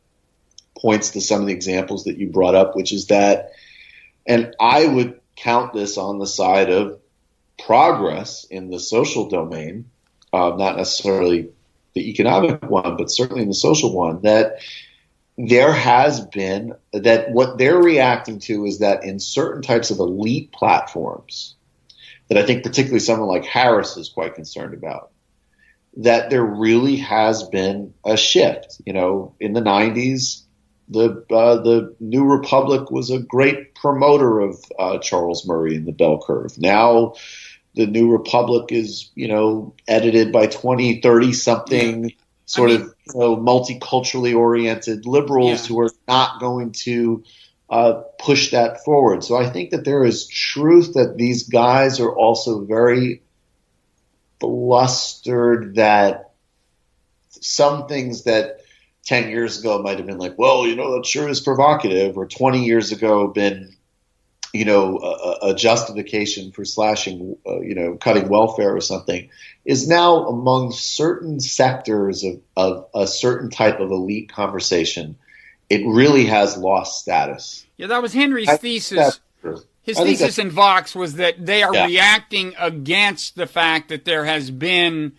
[SPEAKER 2] points to some of the examples that you brought up, which is that, and I would count this on the side of progress in the social domain, not necessarily the economic one, but certainly in the social one, that there has been, that what they're reacting to is that in certain types of elite platforms, that I think particularly someone like Harris is quite concerned about, that there really has been a shift. In the 90s, the New Republic was a great promoter of Charles Murray in the bell curve. Now the New Republic is, edited by 20, 30-something of multiculturally oriented liberals who are not going to push that forward. So I think that there is truth that these guys are also very flustered that some things that 10 years ago might have been like, well, that sure is provocative, or 20 years ago been, a justification for slashing, cutting welfare or something, is now among certain sectors of a certain type of elite conversation. It really has lost status.
[SPEAKER 1] Yeah, that was Henry's thesis. His thesis in Vox was that they are reacting against the fact that there has been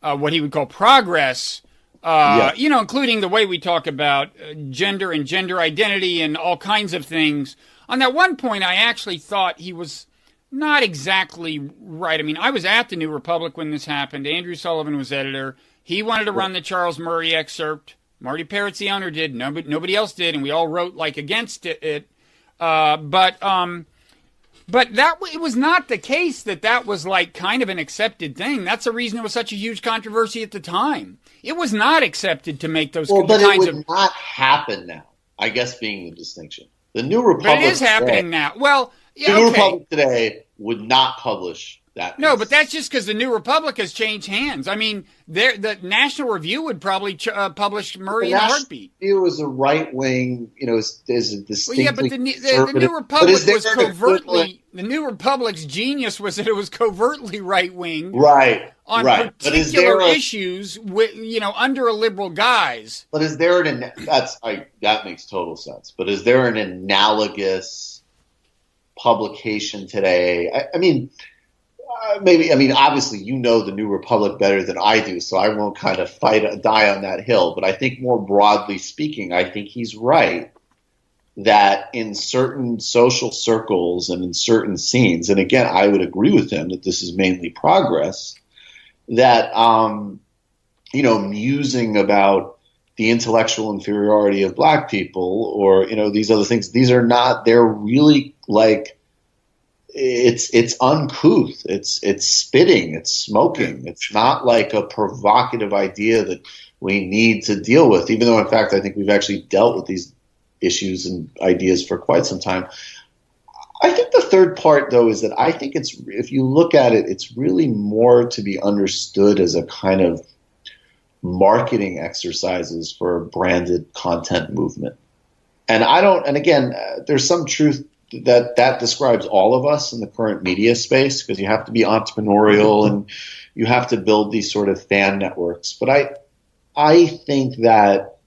[SPEAKER 1] what he would call progress, including the way we talk about gender and gender identity and all kinds of things. On that one point, I actually thought he was not exactly right. I mean, I was at the New Republic when this happened. Andrew Sullivan was editor. He wanted to run the Charles Murray excerpt. Marty Parrott's the owner did. Nobody else did, and we all wrote against it. But it was not the case that was kind of an accepted thing. That's the reason it was such a huge controversy at the time. It was not accepted to make those kinds of...
[SPEAKER 2] Well, but it would not happen now, I guess, being the distinction. The New Republic...
[SPEAKER 1] But it is happening now. Well,
[SPEAKER 2] the New Republic today would not publish that piece.
[SPEAKER 1] No, but that's just because the New Republic has changed hands. I mean, the National Review would probably publish Murray in a heartbeat.
[SPEAKER 2] The National Review is a right-wing, is a distinctly
[SPEAKER 1] but the New Republic was covertly... The New Republic's genius was that it was covertly right-wing.
[SPEAKER 2] Right.
[SPEAKER 1] On particular issues, under a liberal guise.
[SPEAKER 2] But is there that makes total sense. But is there an analogous publication today? I mean, obviously the New Republic better than I do, so I won't kind of die on that hill. But I think more broadly speaking, I think he's right that in certain social circles and in certain scenes, and again, I would agree with him that this is mainly progress, that, musing about the intellectual inferiority of black people or, these other things, they're really it's uncouth. It's spitting, it's smoking. It's not like a provocative idea that we need to deal with, even though in fact, I think we've actually dealt with these issues and ideas for quite some time. I think the third part, though, is that I think if you look at it, it's really more to be understood as a kind of marketing exercises for a branded content movement. And again, there's some truth that describes all of us in the current media space, because you have to be entrepreneurial and you have to build these sort of fan networks. But I think that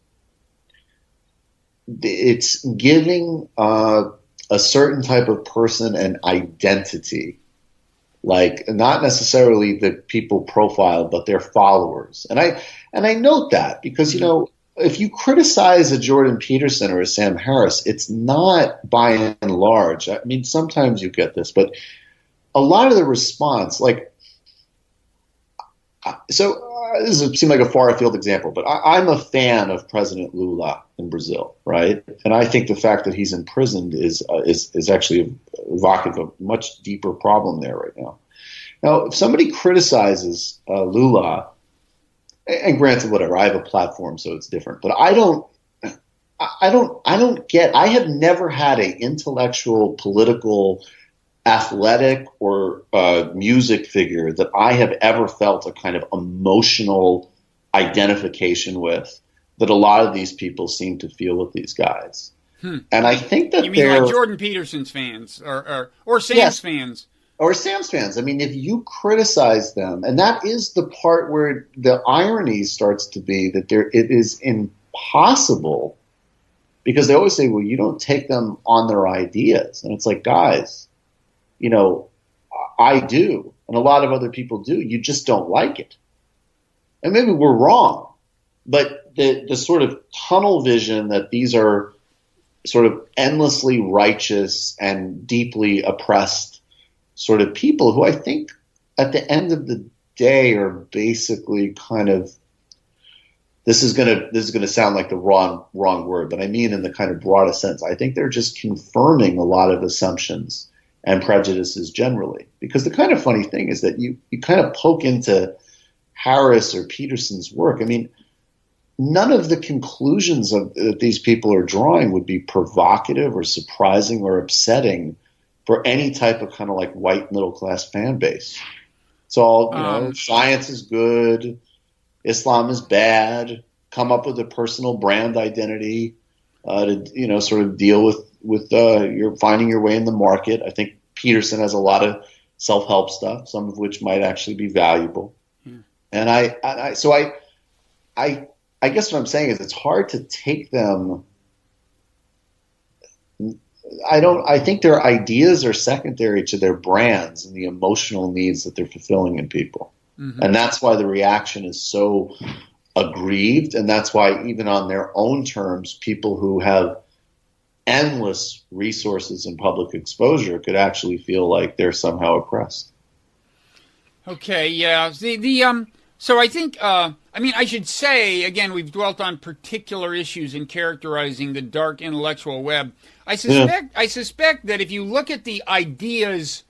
[SPEAKER 2] it's giving a certain type of person an identity, not necessarily the people profile, but their followers. And I note that because, if you criticize a Jordan Peterson or a Sam Harris, it's not by and large. I mean, sometimes you get this, but a lot of the response, like, this seems like a far afield example, but I'm a fan of President Lula in Brazil, right? And I think the fact that he's imprisoned is actually evocative of a much deeper problem there right now. Now, if somebody criticizes Lula, and granted, whatever, I have a platform, so it's different, but I have never had an intellectual, political, athletic, or music figure that I have ever felt a kind of emotional identification with that a lot of these people seem to feel with these guys. And I think that
[SPEAKER 1] you mean like Jordan Peterson's fans or Sam's fans? Or
[SPEAKER 2] Sam's fans. I mean, if you criticize them, and that is the part where the irony starts to be that it is impossible, because they always say, well, you don't take them on their ideas. And it's like, guys, you know, I do, and a lot of other people do. You just don't like it. And maybe we're wrong, but the sort of tunnel vision that these are sort of endlessly righteous and deeply oppressed sort of people who I think at the end of the day are basically kind of, this is gonna sound like the wrong word, but I mean in the kind of broadest sense. I think they're just confirming a lot of assumptions and prejudices generally. Because the kind of funny thing is that you kind of poke into Harris or Peterson's work. I mean, none of the conclusions that these people are drawing would be provocative or surprising or upsetting for any type of kind of like white middle class fan base. It's all, science is good, Islam is bad, come up with a personal brand identity to, sort of deal with your finding your way in the market. I think Peterson has a lot of self-help stuff, some of which might actually be valuable. Yeah. And I guess what I'm saying is it's hard to take them. I think their ideas are secondary to their brands and the emotional needs that they're fulfilling in people. Mm-hmm. And that's why the reaction is so aggrieved. And that's why even on their own terms, people who have endless resources and public exposure could actually feel like they're somehow oppressed.
[SPEAKER 1] Okay. Yeah. So I think, I should say, again, we've dwelt on particular issues in characterizing the dark intellectual web. I suspect that if you look at the ideas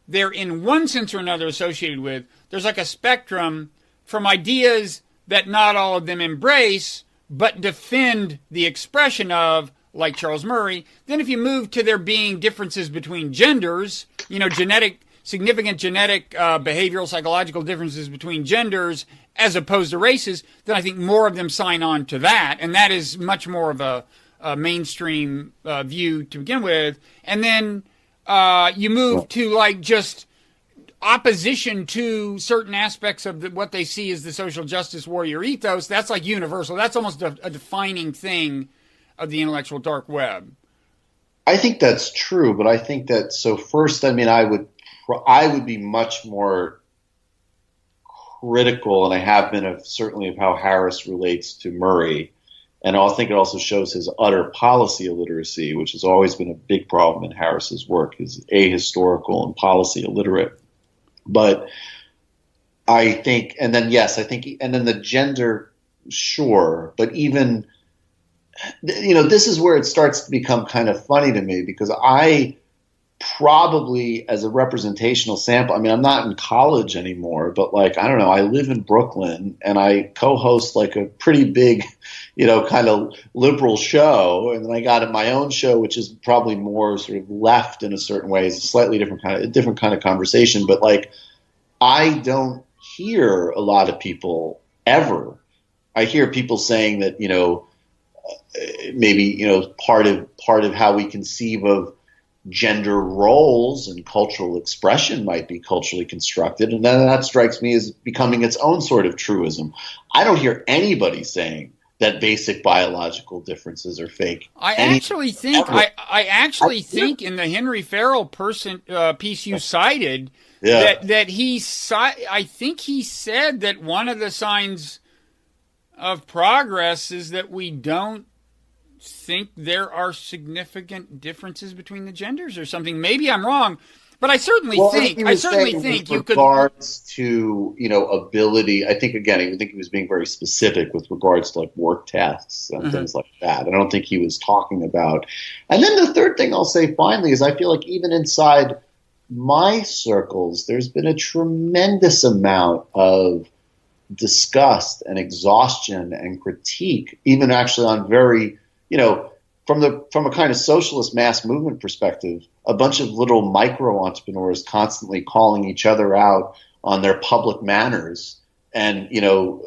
[SPEAKER 1] they're in one sense or another associated with, there's like a spectrum from ideas that not all of them embrace, but defend the expression of, like Charles Murray. Then if you move to there being differences between genders, significant genetic, behavioral, psychological differences between genders as opposed to races, then I think more of them sign on to that. And that is much more of a mainstream view to begin with. And then you move to like just opposition to certain aspects of what they see as the social justice warrior ethos. That's like universal. That's almost a defining thing of the intellectual dark web.
[SPEAKER 2] I think that's true, but I think that, so first, I mean, I would be much more critical, and I have been certainly of how Harris relates to Murray. And I think it also shows his utter policy illiteracy, which has always been a big problem in Harris's work, is ahistorical and policy illiterate. But I think, and then the gender, sure, but even, this is where it starts to become kind of funny to me, because I probably, as a representational sample, I mean, I'm not in college anymore, but like, I don't know, I live in Brooklyn and I co-host like a pretty big, kind of liberal show. And then I got my own show, which is probably more sort of left in a certain way. It's a slightly different kind of conversation. But like, I don't hear a lot of people ever. I hear people saying that, maybe, part of how we conceive of gender roles and cultural expression might be culturally constructed, and then that strikes me as becoming its own sort of truism. I don't hear anybody saying that basic biological differences are fake.
[SPEAKER 1] I actually think in the Henry Farrell piece you cited, that I think he said that one of the signs of progress is that we don't think there are significant differences between the genders or something. Maybe I'm wrong, but I certainly think you could.
[SPEAKER 2] Regards to ability, I think he was being very specific with regards to like work tasks and things like that. I don't think he was talking about. And then the third thing I'll say finally is I feel like even inside my circles, there's been a tremendous amount of disgust and exhaustion and critique, even actually on very, from a kind of socialist mass movement perspective, a bunch of little micro entrepreneurs constantly calling each other out on their public manners and,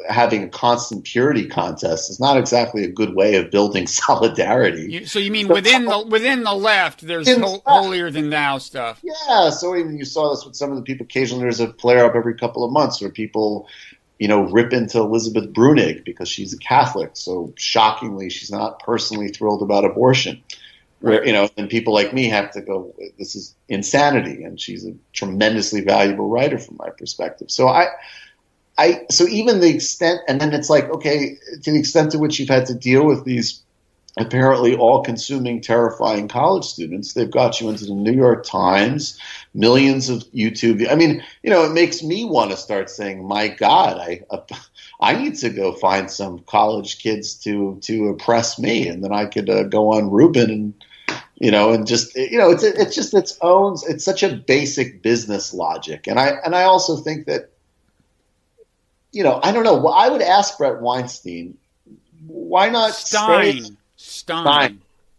[SPEAKER 2] having a constant purity contest is not exactly a good way of building solidarity.
[SPEAKER 1] So you mean within the left, there's holier than thou stuff?
[SPEAKER 2] Yeah. So even you saw this with some of the people. Occasionally, there's a flare up every couple of months where people, rip into Elizabeth Brunig because she's a Catholic. So shockingly, she's not personally thrilled about abortion. Where, and people like me have to go, this is insanity. And she's a tremendously valuable writer from my perspective. So so even the extent, and then it's like, okay, to the extent to which you've had to deal with these apparently all-consuming, terrifying college students, they've got you into the New York Times, millions of YouTube. I mean, it makes me want to start saying, my God, I need to go find some college kids to oppress me, and then I could go on Rubin and and just it's just it's such a basic business logic, and I also think that I don't know. Well, I would ask Brett Weinstein, why not
[SPEAKER 1] Stein?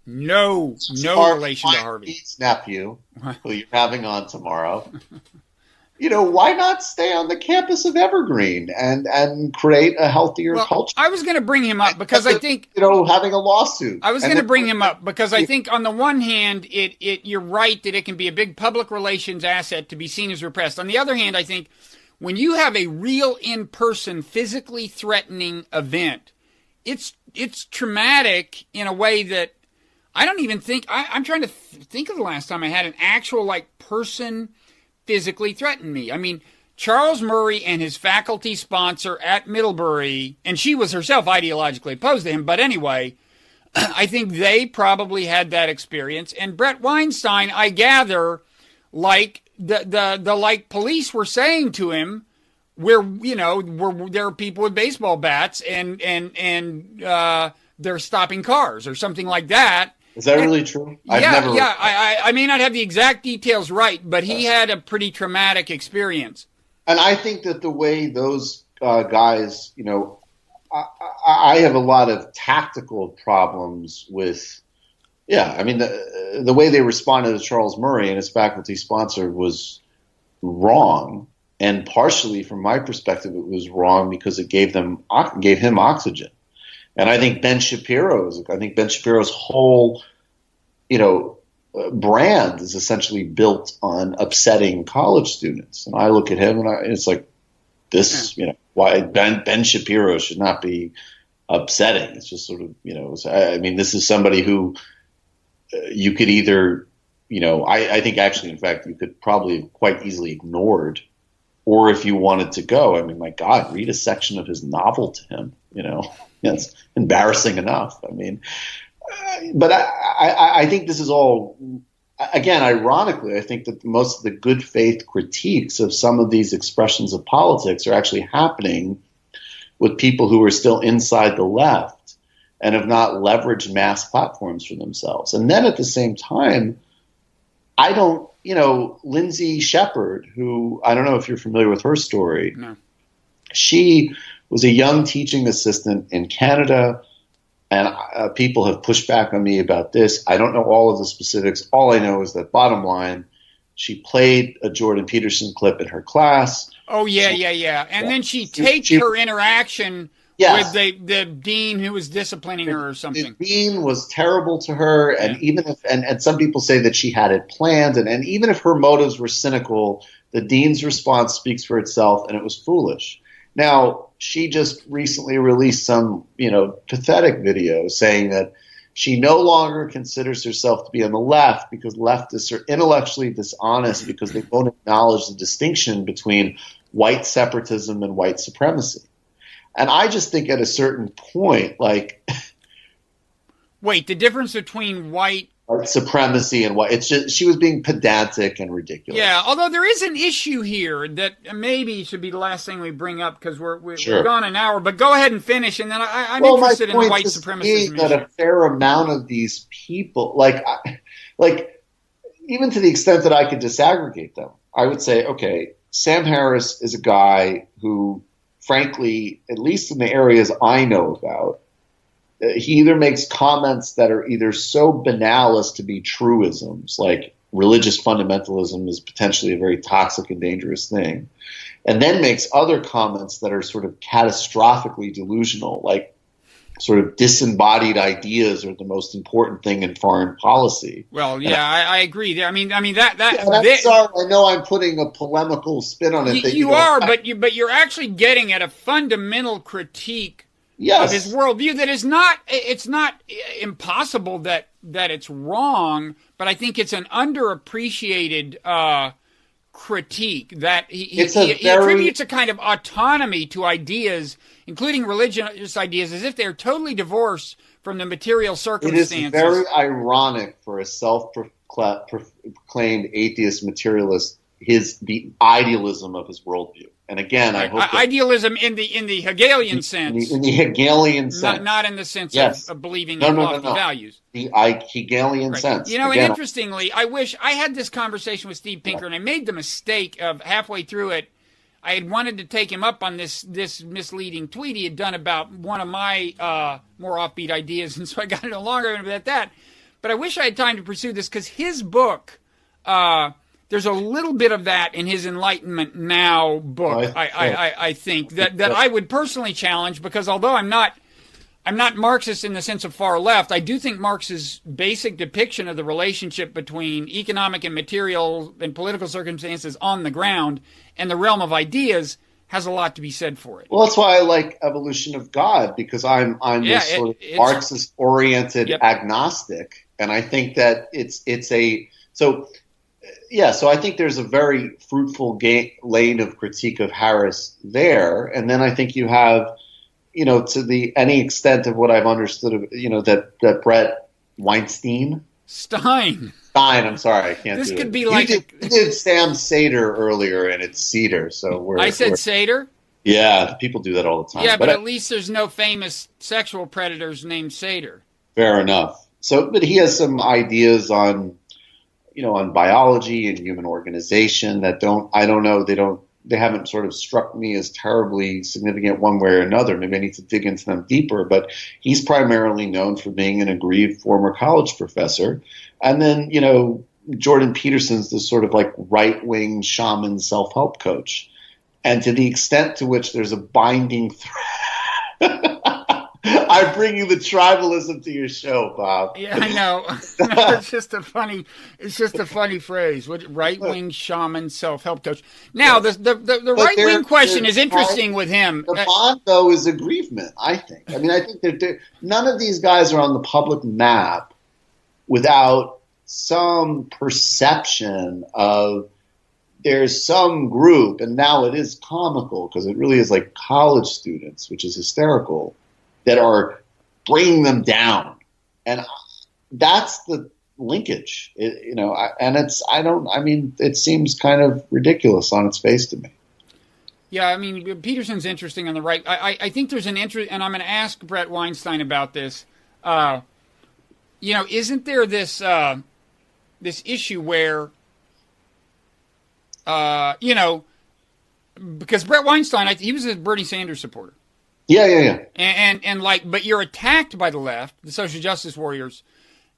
[SPEAKER 1] No relation to Harvey.
[SPEAKER 2] Nephew, who you're having on tomorrow. Why not stay on the campus of Evergreen and create a healthier culture?
[SPEAKER 1] I was going to bring him up because I think
[SPEAKER 2] having a lawsuit.
[SPEAKER 1] I was going to bring him up because I think on the one hand, you're right that it can be a big public relations asset to be seen as repressed. On the other hand, I think when you have a real in-person, physically threatening event, it's traumatic in a way that I don't even think I'm trying to think of the last time I had an actual person physically threaten me. I mean, Charles Murray and his faculty sponsor at Middlebury, and she was herself ideologically opposed to him, but anyway, I think they probably had that experience. And Brett Weinstein, I gather, like the police were saying to him, there are people with baseball bats and they're stopping cars or something like that.
[SPEAKER 2] Is that really true?
[SPEAKER 1] I may not have the exact details right, but he had a pretty traumatic experience.
[SPEAKER 2] And I think that the way those guys, I have a lot of tactical problems with. Yeah, I mean the way they responded to Charles Murray and his faculty sponsor was wrong, and partially from my perspective, it was wrong because it gave him oxygen. And I think Ben Shapiro's whole, brand is essentially built on upsetting college students. And I look at him and it's like this, why Ben Shapiro should not be upsetting. It's just sort of, this is somebody who you could either, I think actually, in fact, you could probably have quite easily ignored, or if you wanted to go, I mean, my God, read a section of his novel to him, It's embarrassing enough. I mean, but I think this is all, again, ironically, I think that most of the good faith critiques of some of these expressions of politics are actually happening with people who are still inside the left and have not leveraged mass platforms for themselves. And then at the same time, I don't, Lindsay Shepard, who I don't know if you're familiar with her story.
[SPEAKER 1] No.
[SPEAKER 2] She was a young teaching assistant in Canada, and people have pushed back on me about this. I don't know all of the specifics. All I know is that bottom line, she played a Jordan Peterson clip in her class.
[SPEAKER 1] Oh, yeah. And then she taped her interaction with the dean who was disciplining her or something.
[SPEAKER 2] The dean was terrible to her, and even if and some people say that she had it planned, and even if her motives were cynical, the dean's response speaks for itself, and it was foolish. Now, she just recently released some, pathetic video saying that she no longer considers herself to be on the left because leftists are intellectually dishonest because they won't acknowledge the distinction between white separatism and white supremacy. And I just think at a certain point, like,
[SPEAKER 1] wait, the difference between white
[SPEAKER 2] supremacy and what, it's just, she was being pedantic and ridiculous.
[SPEAKER 1] Yeah, although there is an issue here that maybe should be the last thing we bring up because we're gone an hour. But go ahead and finish, and then I'm interested in the white supremacism
[SPEAKER 2] that
[SPEAKER 1] issue.
[SPEAKER 2] A fair amount of these people, like even to the extent that I could disaggregate them, I would say, okay, Sam Harris is a guy who, frankly, at least in the areas I know about, he either makes comments that are either so banal as to be truisms, like religious fundamentalism is potentially a very toxic and dangerous thing, and then makes other comments that are sort of catastrophically delusional, like sort of disembodied ideas are the most important thing in foreign policy.
[SPEAKER 1] Well, yeah, I agree. I mean sorry,
[SPEAKER 2] I know I'm putting a polemical spin on it.
[SPEAKER 1] But you're actually getting at a fundamental critique of his worldview that is not. It's not impossible that it's wrong, but I think it's an underappreciated critique that he attributes a kind of autonomy to ideas, including religious ideas, as if they're totally divorced from the material circumstances.
[SPEAKER 2] It is very ironic for a self-proclaimed atheist materialist, the idealism of his worldview. And again, I hope
[SPEAKER 1] idealism in the Hegelian sense.
[SPEAKER 2] In the Hegelian sense.
[SPEAKER 1] Not in the sense of believing in lofty values.
[SPEAKER 2] The Hegelian sense.
[SPEAKER 1] You know, and interestingly, I wish I had this conversation with Steve Pinker, and I made the mistake of halfway through it, I had wanted to take him up on this misleading tweet he had done about one of my more offbeat ideas, and so I got no longer about that. But I wish I had time to pursue this, because his book, there's a little bit of that in his Enlightenment Now book. I think that I would personally challenge, because although I'm not Marxist in the sense of far left, I do think Marx's basic depiction of the relationship between economic and material and political circumstances on the ground and the realm of ideas has a lot to be said for it.
[SPEAKER 2] Well, that's why I like Evolution of God, because I'm this sort of Marxist-oriented agnostic, and I think that so I think there's a very fruitful lane of critique of Harris there, and then I think you have, to any extent of what I've understood of, that Brett Weinstein.
[SPEAKER 1] Stein.
[SPEAKER 2] I'm sorry, I can't do it.
[SPEAKER 1] This could be like...
[SPEAKER 2] You did Sam Seder earlier, and it's Cedar, so
[SPEAKER 1] I said Seder?
[SPEAKER 2] Yeah, people do that all the time.
[SPEAKER 1] Yeah, but at least there's no famous sexual predators named Seder.
[SPEAKER 2] Fair enough. But he has some ideas on biology and human organization that they haven't sort of struck me as terribly significant one way or another. Maybe I need to dig into them deeper, but he's primarily known for being an aggrieved former college professor. And then, Jordan Peterson's this sort of like right-wing shaman self-help coach. And to the extent to which there's a binding thread, I'm bringing the tribalism to your show, Bob.
[SPEAKER 1] Yeah, I know. It's just a funny phrase. Right-wing shaman self-help coach. Now, the right-wing question is interesting with him.
[SPEAKER 2] The bond, though, is aggrievement, I think. I mean, I think that none of these guys are on the public map without some perception of there's some group, and now it is comical because it really is like college students, which is hysterical, that are bringing them down, and that's the linkage. It seems kind of ridiculous on its face to me.
[SPEAKER 1] Yeah, I mean, Peterson's interesting on the right. I think there's an interest, and I'm going to ask Brett Weinstein about this. Isn't there this issue where, because Brett Weinstein, he was a Bernie Sanders supporter.
[SPEAKER 2] Yeah.
[SPEAKER 1] But you're attacked by the left, the social justice warriors,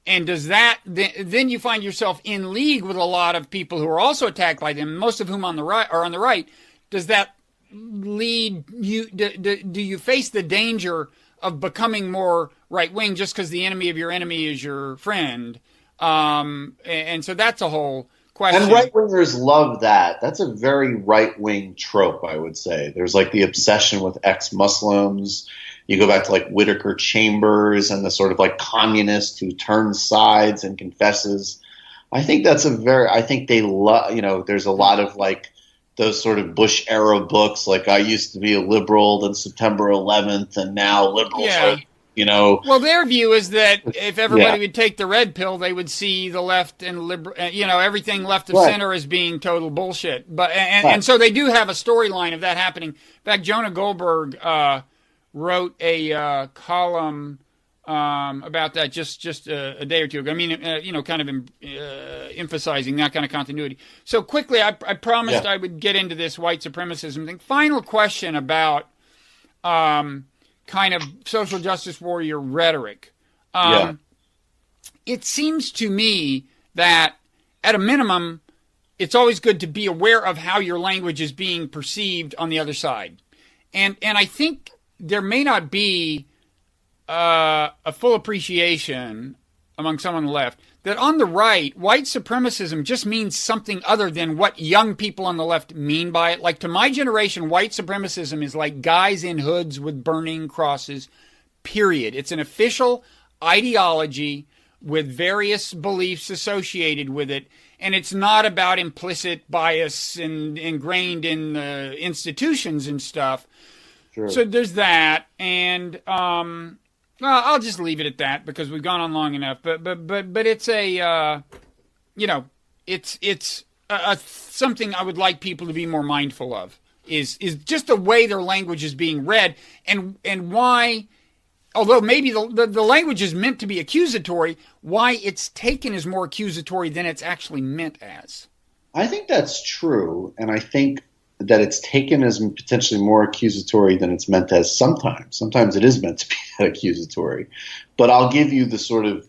[SPEAKER 1] and does that then you find yourself in league with a lot of people who are also attacked by them, most of whom are on the right. Does that lead you? Do you face the danger of becoming more right wing just because the enemy of your enemy is your friend? And so that's a whole question.
[SPEAKER 2] And right-wingers love that. That's a very right-wing trope, I would say. There's like the obsession with ex-Muslims. You go back to like Whittaker Chambers and the sort of like communist who turns sides and confesses. I think that's I think they love, there's a lot of like those sort of Bush era books, like I used to be a liberal, then September 11th, and now liberals are,
[SPEAKER 1] Well, their view is that if everybody would take the red pill, they would see the left and liberal, everything left of center as being total bullshit. But and so they do have a storyline of that happening. In fact, Jonah Goldberg wrote a column about that just a day or two ago. I mean, kind of emphasizing that kind of continuity. So quickly, I promised I would get into this white supremacism thing. Final question about kind of social justice warrior rhetoric. It seems to me that at a minimum, it's always good to be aware of how your language is being perceived on the other side. And I think there may not be a full appreciation among some on the left that on the right, white supremacism just means something other than what young people on the left mean by it. Like to my generation, white supremacism is like guys in hoods with burning crosses, period. It's an official ideology with various beliefs associated with it. And it's not about implicit bias and ingrained in the institutions and stuff. Sure. So there's that. And, well, I'll just leave it at that because we've gone on long enough. But it's it's something I would like people to be more mindful of is just the way their language is being read and why, although maybe the language is meant to be accusatory, why it's taken as more accusatory than it's actually meant as.
[SPEAKER 2] I think that's true, and I think that it's taken as potentially more accusatory than it's meant as sometimes. Sometimes it is meant to be that accusatory. But I'll give you the sort of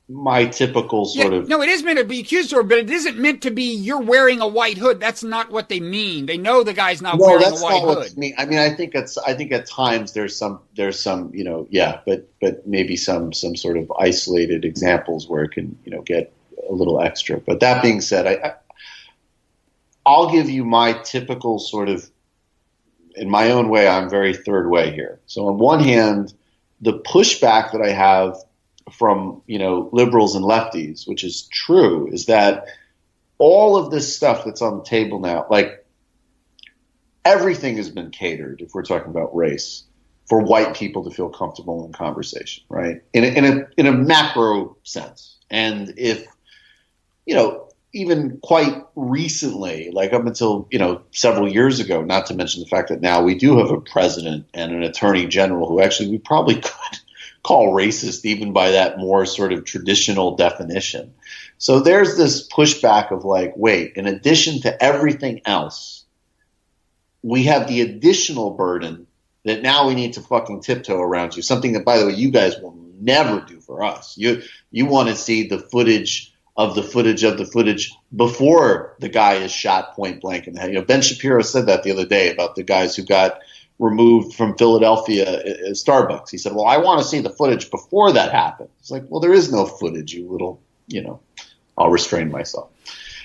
[SPEAKER 2] my typical sort of...
[SPEAKER 1] No, it is meant to be accusatory, but it isn't meant to be you're wearing a white hood. That's not what they mean. They know the guy's not wearing a white hood.
[SPEAKER 2] I mean, I think at times there's some but maybe some sort of isolated examples where it can, get a little extra. But that being said, I'll give you my typical sort of, in my own way, I'm very third way here. So on one hand, the pushback that I have from, liberals and lefties, which is true, is that all of this stuff that's on the table now, like everything has been catered, if we're talking about race, for white people to feel comfortable in conversation, right? In a macro sense. And if, even quite recently, like up until, several years ago, not to mention the fact that now we do have a president and an attorney general who actually we probably could call racist even by that more sort of traditional definition. So there's this pushback of like, wait, in addition to everything else, we have the additional burden that now we need to fucking tiptoe around you. Something that, by the way, you guys will never do for us. You want to see the footage of the footage before the guy is shot point blank in the head. Ben Shapiro said that the other day about the guys who got removed from Philadelphia at Starbucks. He said, well, I want to see the footage before that happened. It's like, well, there is no footage, you little, I'll restrain myself.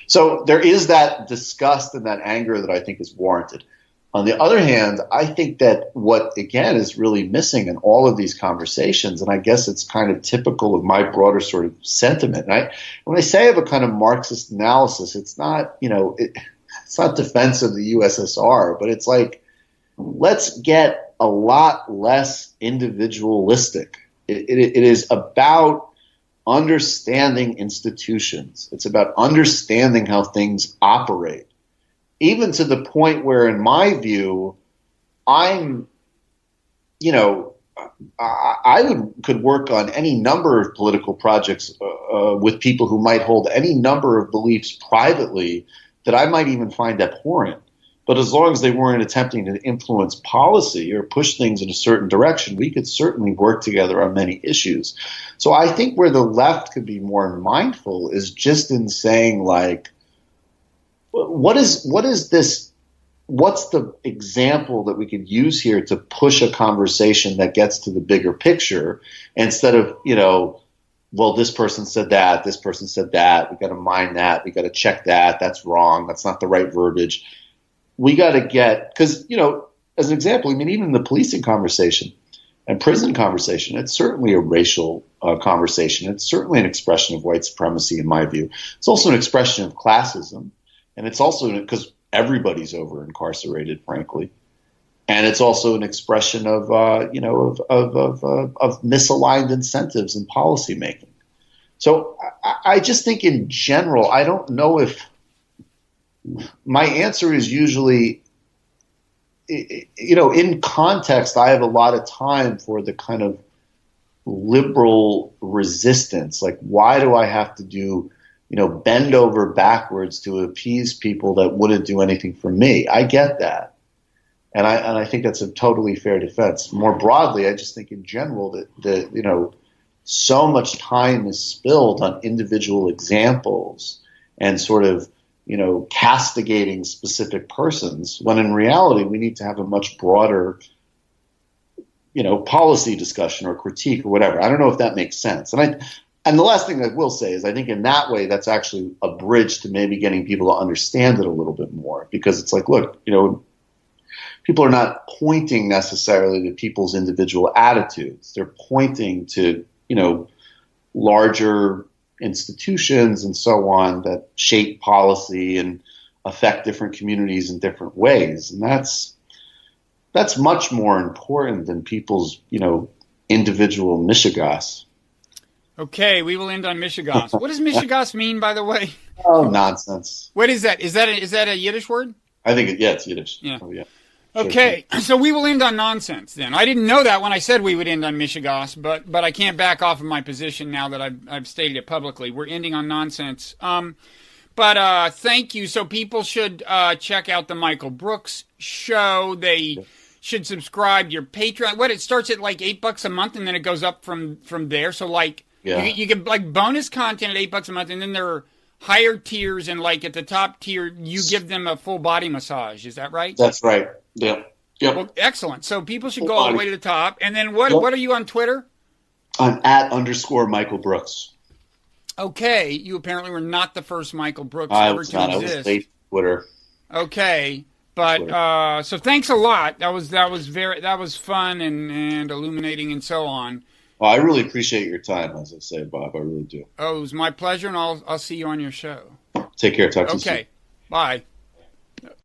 [SPEAKER 2] So there is that disgust and that anger that I think is warranted. On the other hand, I think that what, again, is really missing in all of these conversations, and I guess it's kind of typical of my broader sort of sentiment. And when I say I have a kind of Marxist analysis, it's not, it's not defense of the USSR, but it's like, let's get a lot less individualistic. It is about understanding institutions. It's about understanding how things operate. Even to the point where, in my view, I could work on any number of political projects with people who might hold any number of beliefs privately that I might even find abhorrent. But as long as they weren't attempting to influence policy or push things in a certain direction, we could certainly work together on many issues. So I think where the left could be more mindful is just in saying, like, what is this? What's the example that we could use here to push a conversation that gets to the bigger picture instead of, well, this person said that, this person said that, we got to mind that, we got to check that, that's wrong, that's not the right verbiage. We got to get, because, as an example, I mean, even the policing conversation and prison conversation, it's certainly a racial conversation. It's certainly an expression of white supremacy, in my view. It's also an expression of classism. And it's also because everybody's over incarcerated, frankly. And it's also an expression of misaligned incentives in policymaking. So I just think in general, I don't know if my answer is usually, in context, I have a lot of time for the kind of liberal resistance. Like, why do I have to bend over backwards to appease people that wouldn't do anything for me? I get that. And I think that's a totally fair defense. More broadly, I just think in general that so much time is spilled on individual examples and sort of, castigating specific persons, when in reality we need to have a much broader, policy discussion or critique or whatever. I don't know if that makes sense. And the last thing I will say is I think in that way that's actually a bridge to maybe getting people to understand it a little bit more, because it's like, look, people are not pointing necessarily to people's individual attitudes. They're pointing to, larger institutions and so on that shape policy and affect different communities in different ways. And that's much more important than people's, individual mishigas.
[SPEAKER 1] Okay, we will end on mishigas. What does mishigas mean, by the way?
[SPEAKER 2] Oh, nonsense.
[SPEAKER 1] What is that? Is that a Yiddish word?
[SPEAKER 2] I think it's Yiddish.
[SPEAKER 1] Yeah.
[SPEAKER 2] Oh, yeah.
[SPEAKER 1] Okay, so we will end on nonsense then. I didn't know that when I said we would end on mishigas, but I can't back off of my position now that I've stated it publicly. We're ending on nonsense. But thank you. So people should check out the Michael Brooks show. They should subscribe to your Patreon. It starts at like $8 a month, and then it goes up from there. So like you get like bonus content at $8 a month, and then there are higher tiers, and like at the top tier, you give them a full body massage. Is that right?
[SPEAKER 2] That's right. Yeah. Yep.
[SPEAKER 1] Well, excellent. So people should go all the way to the top. And then what are you on Twitter?
[SPEAKER 2] I'm @_Michael Brooks.
[SPEAKER 1] Okay. You apparently were not the first Michael Brooks
[SPEAKER 2] ever to exist. I was late Twitter.
[SPEAKER 1] Okay. But so thanks a lot. That was fun and illuminating and so on.
[SPEAKER 2] Well, I really appreciate your time, as I say, Bob. I really do.
[SPEAKER 1] Oh, it was my pleasure, and I'll see you on your show.
[SPEAKER 2] Take care. Talk to you soon.
[SPEAKER 1] Okay. Bye.